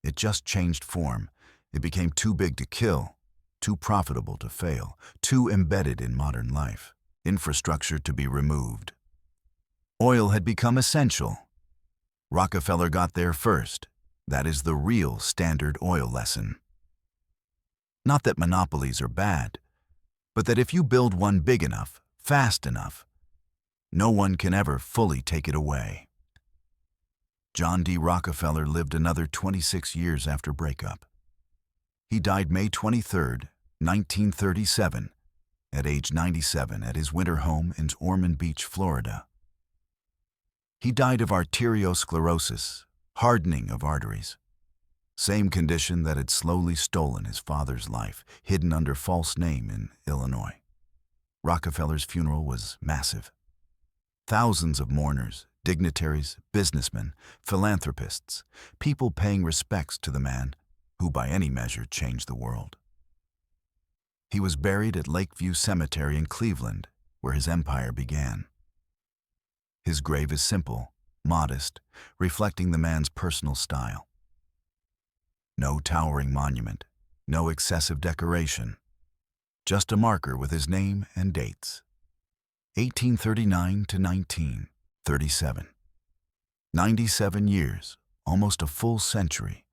It just changed form. It became too big to kill, too profitable to fail, too embedded in modern life, infrastructure to be removed. Oil had become essential. Rockefeller got there first. That is the real Standard Oil lesson. Not that monopolies are bad, but that if you build one big enough, fast enough, no one can ever fully take it away. John D. Rockefeller lived another 26 years after breakup. He died May 23, 1937, at age 97 at his winter home in Ormond Beach, Florida. He died of arteriosclerosis, hardening of arteries, same condition that had slowly stolen his father's life, hidden under false name in Illinois. Rockefeller's funeral was massive. Thousands of mourners, dignitaries, businessmen, philanthropists, people paying respects to the man who by any measure changed the world. He was buried at Lakeview Cemetery in Cleveland, where his empire began. His grave is simple, modest, reflecting the man's personal style. No towering monument, no excessive decoration, just a marker with his name and dates. 1839 to 1937. 97 years, almost a full century,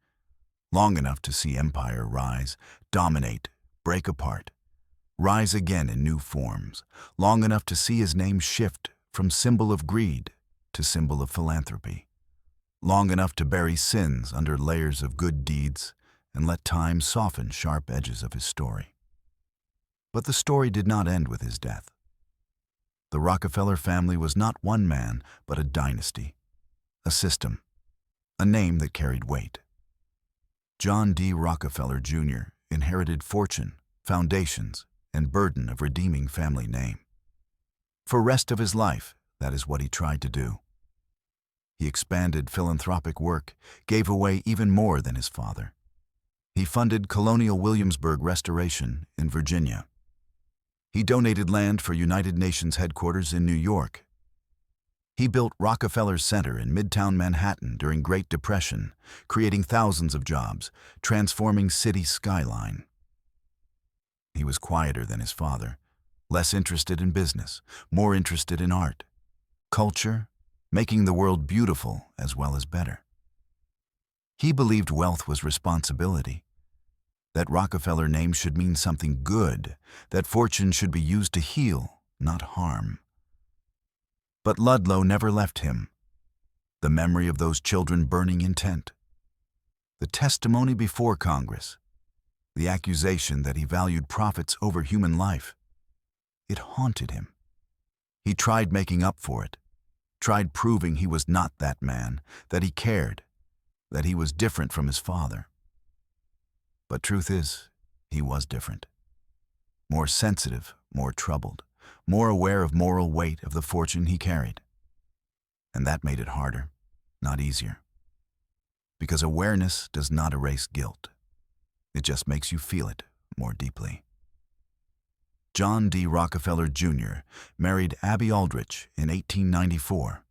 long enough to see empire rise, dominate, break apart, rise again in new forms, long enough to see his name shift from symbol of greed to symbol of philanthropy, long enough to bury sins under layers of good deeds and let time soften sharp edges of his story. But the story did not end with his death. The Rockefeller family was not one man, but a dynasty, a system, a name that carried weight. John D. Rockefeller, Jr. inherited fortune, foundations, and burden of redeeming family name. For rest of his life, that is what he tried to do. He expanded philanthropic work, gave away even more than his father. He funded Colonial Williamsburg restoration in Virginia. He donated land for United Nations headquarters in New York. He built Rockefeller Center in Midtown Manhattan during Great Depression, creating thousands of jobs, transforming city skyline. He was quieter than his father, less interested in business, more interested in art, culture, making the world beautiful as well as better. He believed wealth was responsibility, that Rockefeller name should mean something good, that fortune should be used to heal, not harm. But Ludlow never left him. The memory of those children burning intent, the testimony before Congress, the accusation that he valued profits over human life, it haunted him. He tried making up for it, tried proving he was not that man, that he cared, that he was different from his father. But truth is, he was different. More sensitive, more troubled, more aware of moral weight of the fortune he carried. And that made it harder, not easier. Because awareness does not erase guilt. It just makes you feel it more deeply. John D. Rockefeller, Jr. married Abby Aldrich in 1894.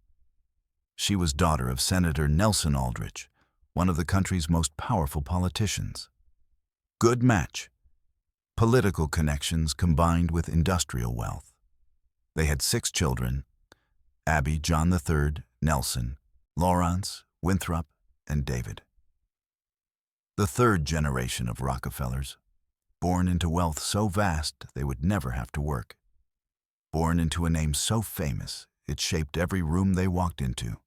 She was daughter of Senator Nelson Aldrich, one of the country's most powerful politicians. Good match. Political connections combined with industrial wealth. They had 6 children: Abby, John III, Nelson, Lawrence, Winthrop, and David. The third generation of Rockefellers, born into wealth so vast they would never have to work. Born into a name so famous it shaped every room they walked into.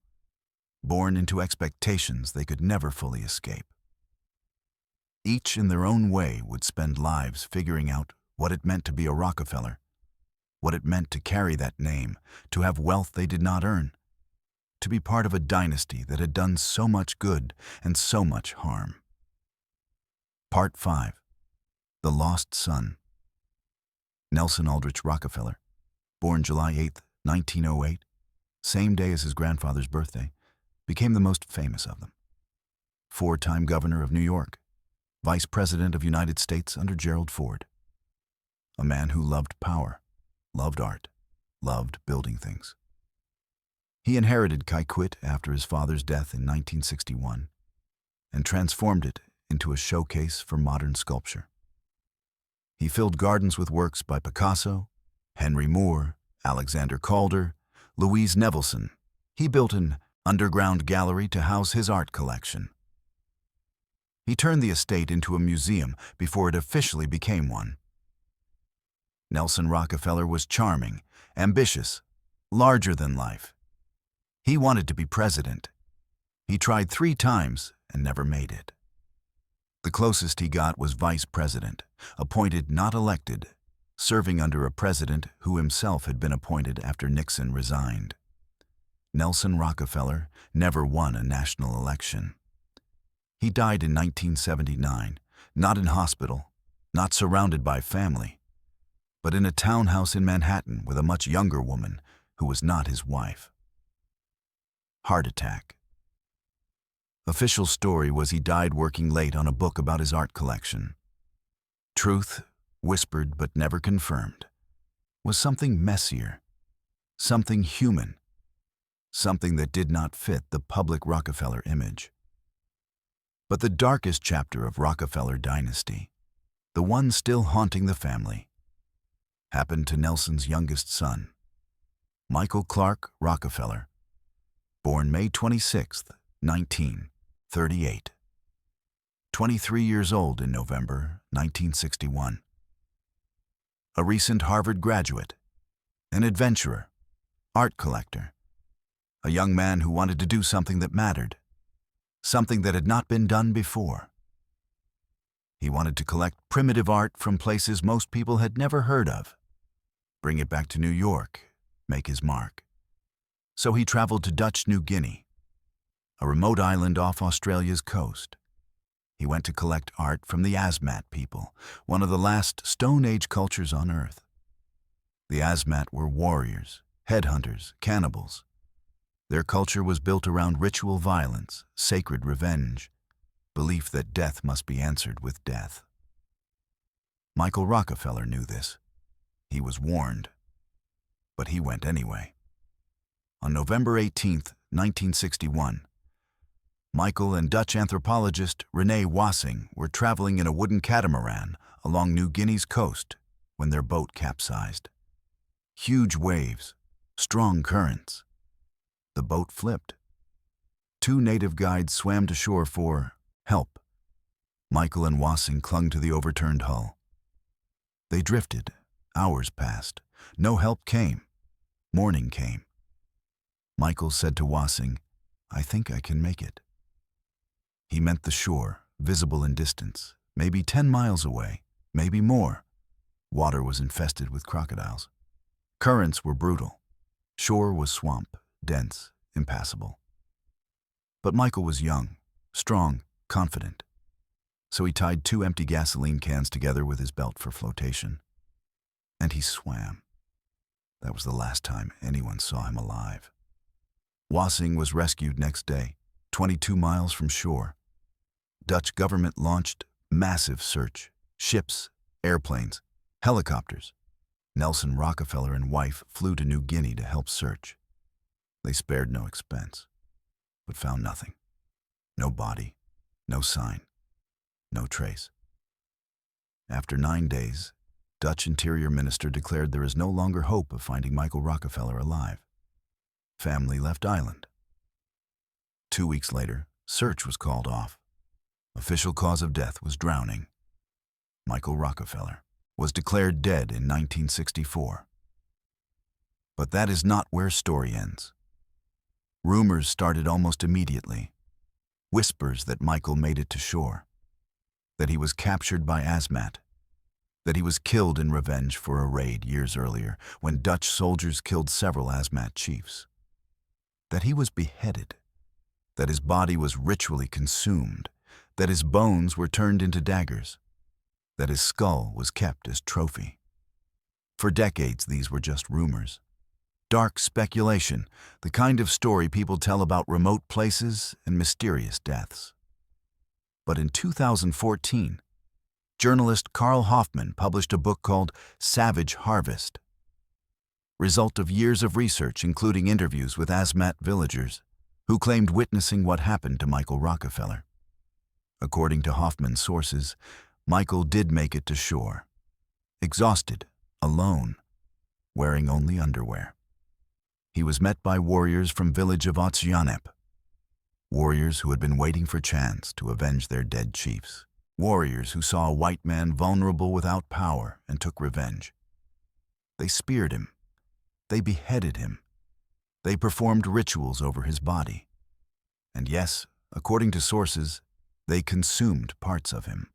Born into expectations they could never fully escape. Each in their own way would spend lives figuring out what it meant to be a Rockefeller, what it meant to carry that name, to have wealth they did not earn, to be part of a dynasty that had done so much good and so much harm. Part 5. The Lost Son. Nelson Aldrich Rockefeller, born July 8, 1908, same day as his grandfather's birthday, became the most famous of them. 4-time governor of New York, Vice President of United States under Gerald Ford. A man who loved power, loved art, loved building things. He inherited Kykwit after his father's death in 1961 and transformed it into a showcase for modern sculpture. He filled gardens with works by Picasso, Henry Moore, Alexander Calder, Louise Nevelson. He built an underground gallery to house his art collection. He turned the estate into a museum before it officially became one. Nelson Rockefeller was charming, ambitious, larger than life. He wanted to be president. He tried 3 times and never made it. The closest he got was vice president, appointed not elected, serving under a president who himself had been appointed after Nixon resigned. Nelson Rockefeller never won a national election. He died in 1979, not in hospital, not surrounded by family, but in a townhouse in Manhattan with a much younger woman who was not his wife. Heart attack. Official story was he died working late on a book about his art collection. Truth, whispered but never confirmed, was something messier, something human, something that did not fit the public Rockefeller image. But the darkest chapter of Rockefeller dynasty, the one still haunting the family, happened to Nelson's youngest son, Michael Clark Rockefeller, born May 26, 1938. 23 years old in November 1961. A recent Harvard graduate, an adventurer, art collector, a young man who wanted to do something that mattered, something that had not been done before. He wanted to collect primitive art from places most people had never heard of, bring it back to New York, make his mark. So he traveled to Dutch New Guinea, a remote island off Australia's coast. He went to collect art from the Asmat people, one of the last Stone Age cultures on Earth. The Asmat were warriors, headhunters, cannibals. Their culture was built around ritual violence, sacred revenge, belief that death must be answered with death. Michael Rockefeller knew this. He was warned. But he went anyway. On November 18, 1961, Michael and Dutch anthropologist René Wassing were traveling in a wooden catamaran along New Guinea's coast when their boat capsized. Huge waves, strong currents. The boat flipped. 2 native guides swam to shore for help. Michael and Wassing clung to the overturned hull. They drifted. Hours passed. No help came. Morning came. Michael said to Wassing, "I think I can make it." He meant the shore, visible in distance, maybe 10 miles away, maybe more. Water was infested with crocodiles. Currents were brutal. Shore was swamp, dense, impassable. But Michael was young, strong, confident. So he tied 2 empty gasoline cans together with his belt for flotation. And he swam. That was the last time anyone saw him alive. Wassing was rescued next day, 22 miles from shore. Dutch government launched massive search. Ships, airplanes, helicopters. Nelson Rockefeller and wife flew to New Guinea to help search. They spared no expense, but found nothing. No body, no sign, no trace. After 9 days, Dutch Interior Minister declared there is no longer hope of finding Michael Rockefeller alive. Family left island. 2 weeks later, search was called off. Official cause of death was drowning. Michael Rockefeller was declared dead in 1964. But that is not where story ends. Rumors started almost immediately. Whispers that Michael made it to shore, that he was captured by Asmat, that he was killed in revenge for a raid years earlier when Dutch soldiers killed several Asmat chiefs, that he was beheaded, that his body was ritually consumed, that his bones were turned into daggers, that his skull was kept as trophy. For decades, these were just rumors. Dark speculation, the kind of story people tell about remote places and mysterious deaths. But in 2014, journalist Carl Hoffman published a book called Savage Harvest. Result of years of research, including interviews with Asmat villagers who claimed witnessing what happened to Michael Rockefeller. According to Hoffman's sources, Michael did make it to shore, exhausted, alone, wearing only underwear. He was met by warriors from village of Otsianep, warriors who had been waiting for chance to avenge their dead chiefs, warriors who saw a white man vulnerable without power and took revenge. They speared him. They beheaded him. They performed rituals over his body. And yes, according to sources, they consumed parts of him.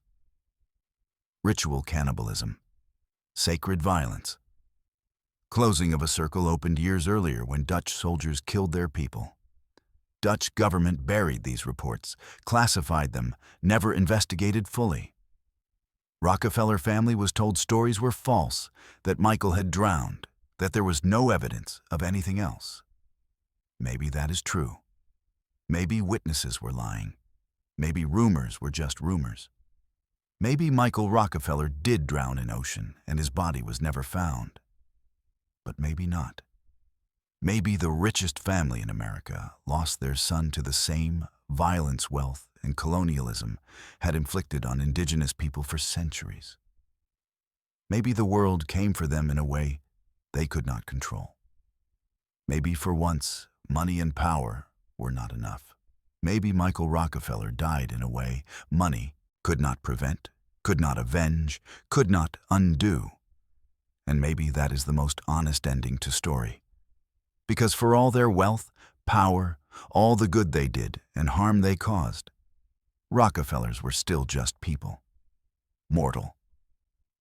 Ritual cannibalism. Sacred violence. Closing of a circle opened years earlier when Dutch soldiers killed their people. Dutch government buried these reports, classified them, never investigated fully. Rockefeller family was told stories were false, that Michael had drowned, that there was no evidence of anything else. Maybe that is true. Maybe witnesses were lying. Maybe rumors were just rumors. Maybe Michael Rockefeller did drown in ocean and his body was never found. But maybe not. Maybe the richest family in America lost their son to the same violence, wealth, and colonialism had inflicted on indigenous people for centuries. Maybe the world came for them in a way they could not control. Maybe for once, money and power were not enough. Maybe Michael Rockefeller died in a way money could not prevent, could not avenge, could not undo. And maybe that is the most honest ending to story. Because for all their wealth, power, all the good they did and harm they caused, Rockefellers were still just people. Mortal,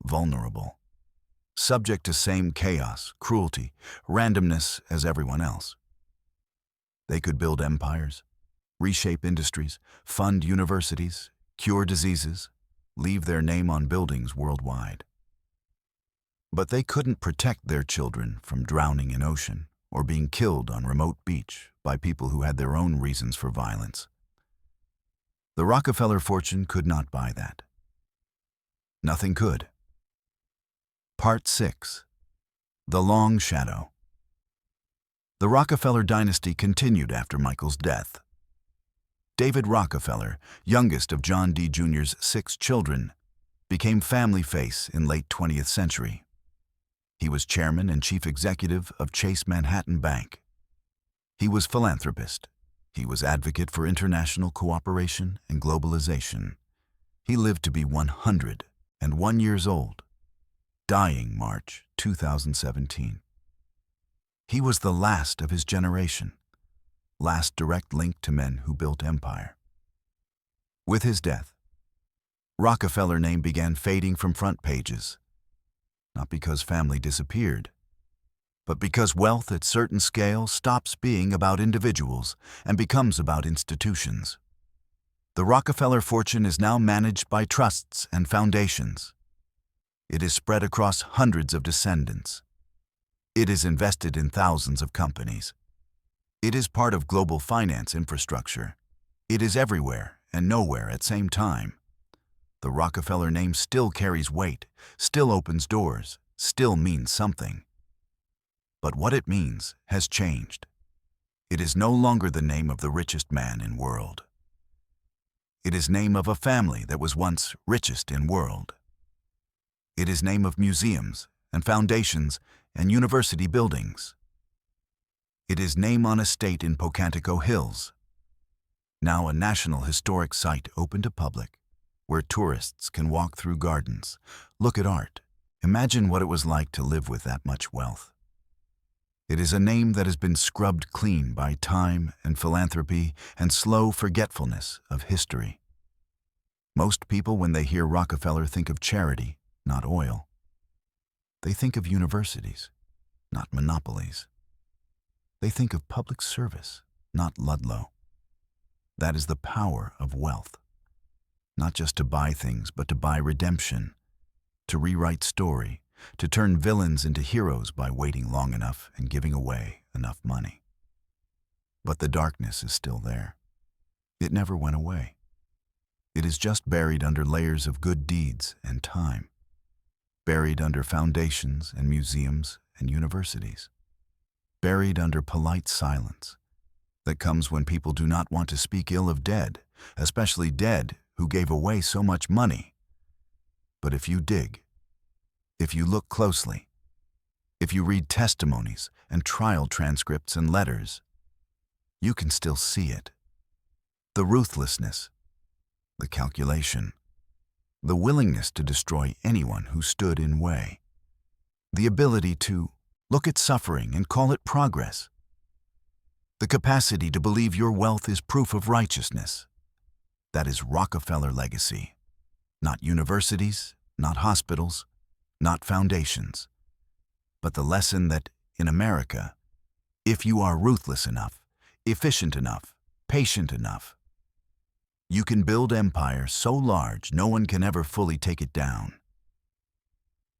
vulnerable, subject to same chaos, cruelty, randomness as everyone else. They could build empires, reshape industries, fund universities, cure diseases, leave their name on buildings worldwide. But they couldn't protect their children from drowning in ocean or being killed on remote beach by people who had their own reasons for violence. The Rockefeller fortune could not buy that. Nothing could. Part 6. The Long Shadow. The Rockefeller dynasty continued after Michael's death. David Rockefeller, youngest of John D. Jr.'s 6 children, became family face in late 20th century. He was chairman and chief executive of Chase Manhattan Bank. He was philanthropist. He was advocate for international cooperation and globalization. He lived to be 101 years old, dying March 2017. He was the last of his generation, last direct link to men who built empire. With his death, Rockefeller name began fading from front pages, not because family disappeared, but because wealth at certain scale stops being about individuals and becomes about institutions. The Rockefeller fortune is now managed by trusts and foundations. It is spread across hundreds of descendants. It is invested in thousands of companies. It is part of global finance infrastructure. It is everywhere and nowhere at same time. The Rockefeller name still carries weight, still opens doors, still means something. But what it means has changed. It is no longer the name of the richest man in world. It is name of a family that was once richest in world. It is name of museums and foundations and university buildings. It is name on a estate in Pocantico Hills, now a national historic site open to public, where tourists can walk through gardens, look at art. Imagine what it was like to live with that much wealth. It is a name that has been scrubbed clean by time and philanthropy and slow forgetfulness of history. Most people, when they hear Rockefeller, think of charity, not oil. They think of universities, not monopolies. They think of public service, not Ludlow. That is the power of wealth. Not just to buy things, but to buy redemption, to rewrite story, to turn villains into heroes by waiting long enough and giving away enough money. But the darkness is still there. It never went away. It is just buried under layers of good deeds and time, buried under foundations and museums and universities, buried under polite silence that comes when people do not want to speak ill of dead, especially dead who gave away so much money. But if you dig, if you look closely, if you read testimonies and trial transcripts and letters, you can still see it. The ruthlessness, the calculation, the willingness to destroy anyone who stood in way, the ability to look at suffering and call it progress. The capacity to believe your wealth is proof of righteousness. That is Rockefeller legacy. Not universities, not hospitals, not foundations, but the lesson that, in America, if you are ruthless enough, efficient enough, patient enough, you can build empire so large no one can ever fully take it down.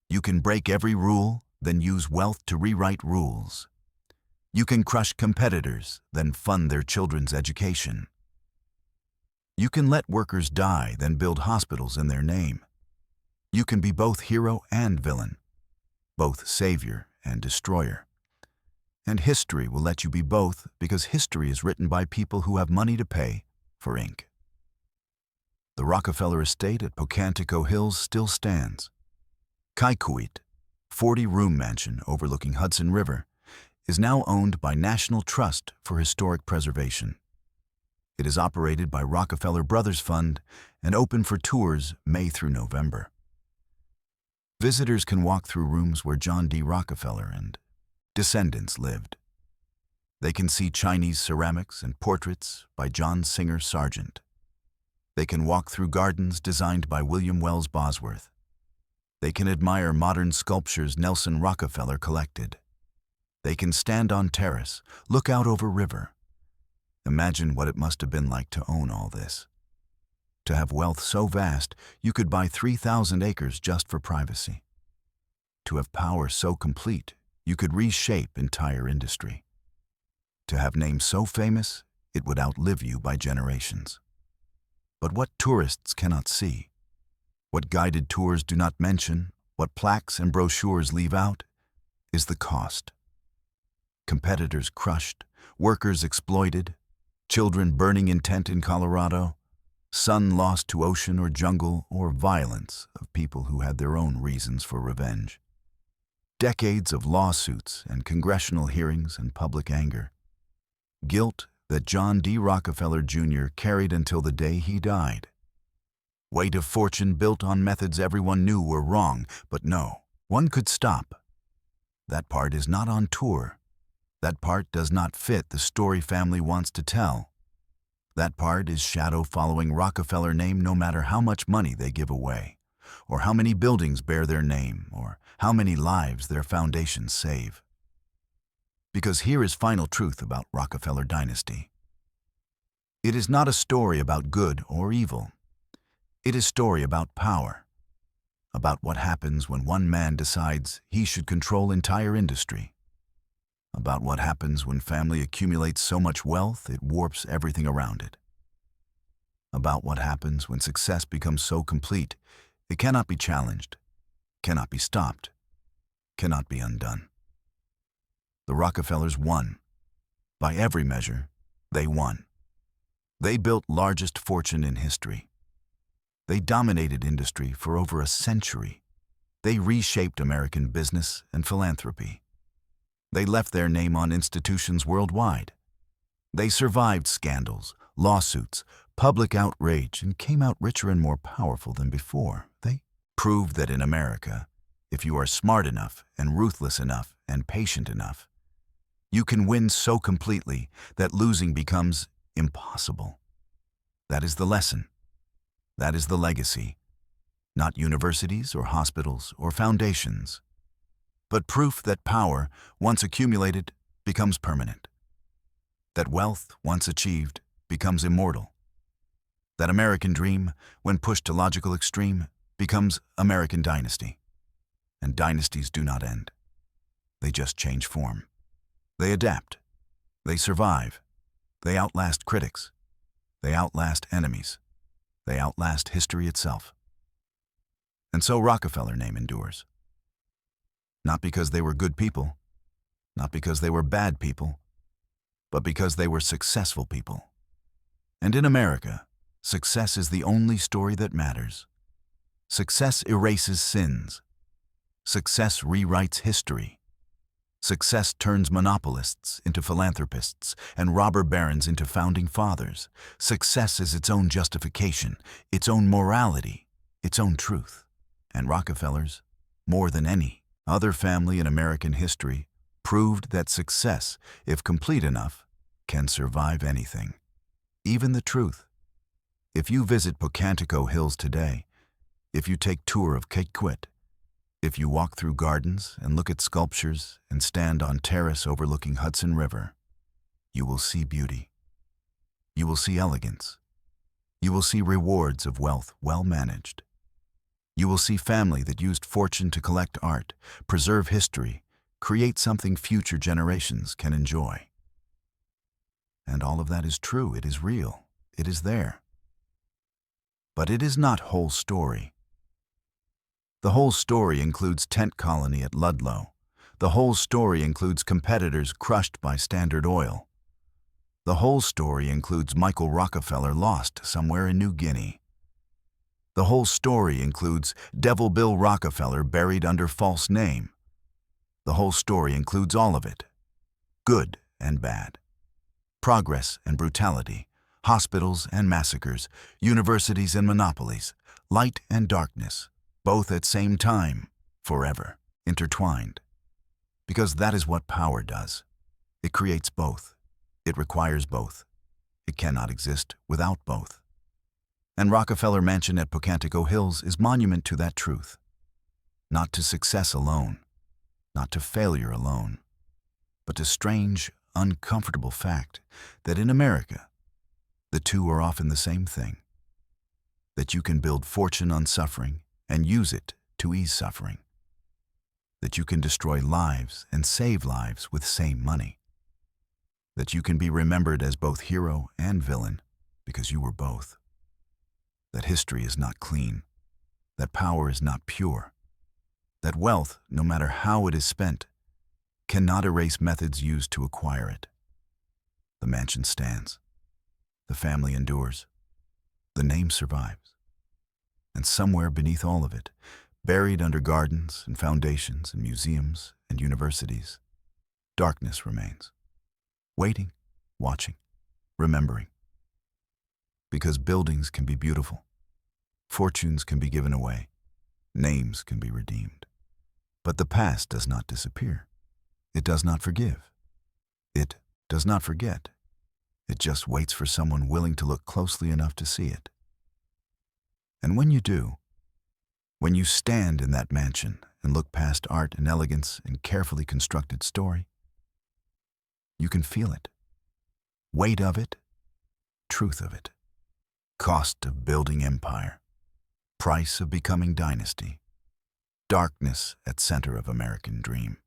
You can break every rule, then use wealth to rewrite rules. You can crush competitors, then fund their children's education. You can let workers die, then build hospitals in their name. You can be both hero and villain, both savior and destroyer. And history will let you be both because history is written by people who have money to pay for ink. The Rockefeller estate at Pocantico Hills still stands. Kaikouit, 40-room mansion overlooking Hudson River, is now owned by National Trust for Historic Preservation. It is operated by Rockefeller Brothers Fund and open for tours May through November. Visitors can walk through rooms where John D. Rockefeller and descendants lived. They can see Chinese ceramics and portraits by John Singer Sargent. They can walk through gardens designed by William Wells Bosworth. They can admire modern sculptures Nelson Rockefeller collected. They can stand on terrace, look out over river. Imagine what it must have been like to own all this. To have wealth so vast, you could buy 3,000 acres just for privacy. To have power so complete, you could reshape entire industry. To have names so famous, it would outlive you by generations. But what tourists cannot see, what guided tours do not mention, what plaques and brochures leave out, is the cost. Competitors crushed, workers exploited, children burning in tent in Colorado, son lost to ocean or jungle or violence of people who had their own reasons for revenge. Decades of lawsuits and congressional hearings and public anger. Guilt that John D. Rockefeller Jr. carried until the day he died. Weight of fortune built on methods everyone knew were wrong, but no, one could stop. That part is not on tour. That part does not fit the story family wants to tell. That part is shadow following Rockefeller name no matter how much money they give away, or how many buildings bear their name, or how many lives their foundations save. Because here is final truth about Rockefeller Dynasty. It is not a story about good or evil. It is a story about power, about what happens when one man decides he should control entire industry, about what happens when family accumulates so much wealth it warps everything around it, about what happens when success becomes so complete it cannot be challenged, cannot be stopped, cannot be undone. The Rockefellers won. By every measure, they won. They built largest fortune in history. They dominated industry for over a century. They reshaped American business and philanthropy. They left their name on institutions worldwide. They survived scandals, lawsuits, public outrage, and came out richer and more powerful than before. They proved that in America, if you are smart enough and ruthless enough and patient enough, you can win so completely that losing becomes impossible. That is the lesson. That is the legacy. Not universities or hospitals or foundations, but proof that power, once accumulated, becomes permanent. That wealth, once achieved, becomes immortal. That American dream, when pushed to logical extreme, becomes American dynasty. And dynasties do not end. They just change form. They adapt. They survive. They outlast critics. They outlast enemies. They outlast history itself. And so Rockefeller name endures. Not because they were good people, not because they were bad people, but because they were successful people. And in America, success is the only story that matters. Success erases sins. Success rewrites history. Success turns monopolists into philanthropists and robber barons into founding fathers. Success is its own justification, its own morality, its own truth. And Rockefellers, more than any other family in American history, proved that success, if complete enough, can survive anything, even the truth. If you visit Pocantico Hills today, if you take tour of Quit, if you walk through gardens and look at sculptures and stand on terrace overlooking Hudson River, you will see beauty. You will see elegance. You will see rewards of wealth well managed. You will see family that used fortune to collect art, preserve history, create something future generations can enjoy. And all of that is true, it is real, it is there. But it is not whole story. The whole story includes tent colony at Ludlow. The whole story includes competitors crushed by Standard Oil. The whole story includes Michael Rockefeller lost somewhere in New Guinea. The whole story includes Devil Bill Rockefeller buried under false name. The whole story includes all of it, good and bad, progress and brutality, hospitals and massacres, universities and monopolies, light and darkness, both at same time, forever, intertwined. Because that is what power does. It creates both. It requires both. It cannot exist without both. And Rockefeller Mansion at Pocantico Hills is monument to that truth. Not to success alone, not to failure alone, but to strange, uncomfortable fact that in America, the two are often the same thing. That you can build fortune on suffering and use it to ease suffering. That you can destroy lives and save lives with same money. That you can be remembered as both hero and villain because you were both. That history is not clean. That power is not pure. That wealth, no matter how it is spent, cannot erase methods used to acquire it. The mansion stands. The family endures. The name survives. And somewhere beneath all of it, buried under gardens and foundations and museums and universities, darkness remains. Waiting, watching, remembering. Because buildings can be beautiful. Fortunes can be given away. Names can be redeemed. But the past does not disappear. It does not forgive. It does not forget. It just waits for someone willing to look closely enough to see it. And when you do, when you stand in that mansion and look past art and elegance and carefully constructed story, you can feel it. Weight of it, truth of it, cost of building empire, price of becoming dynasty, darkness at center of American dream.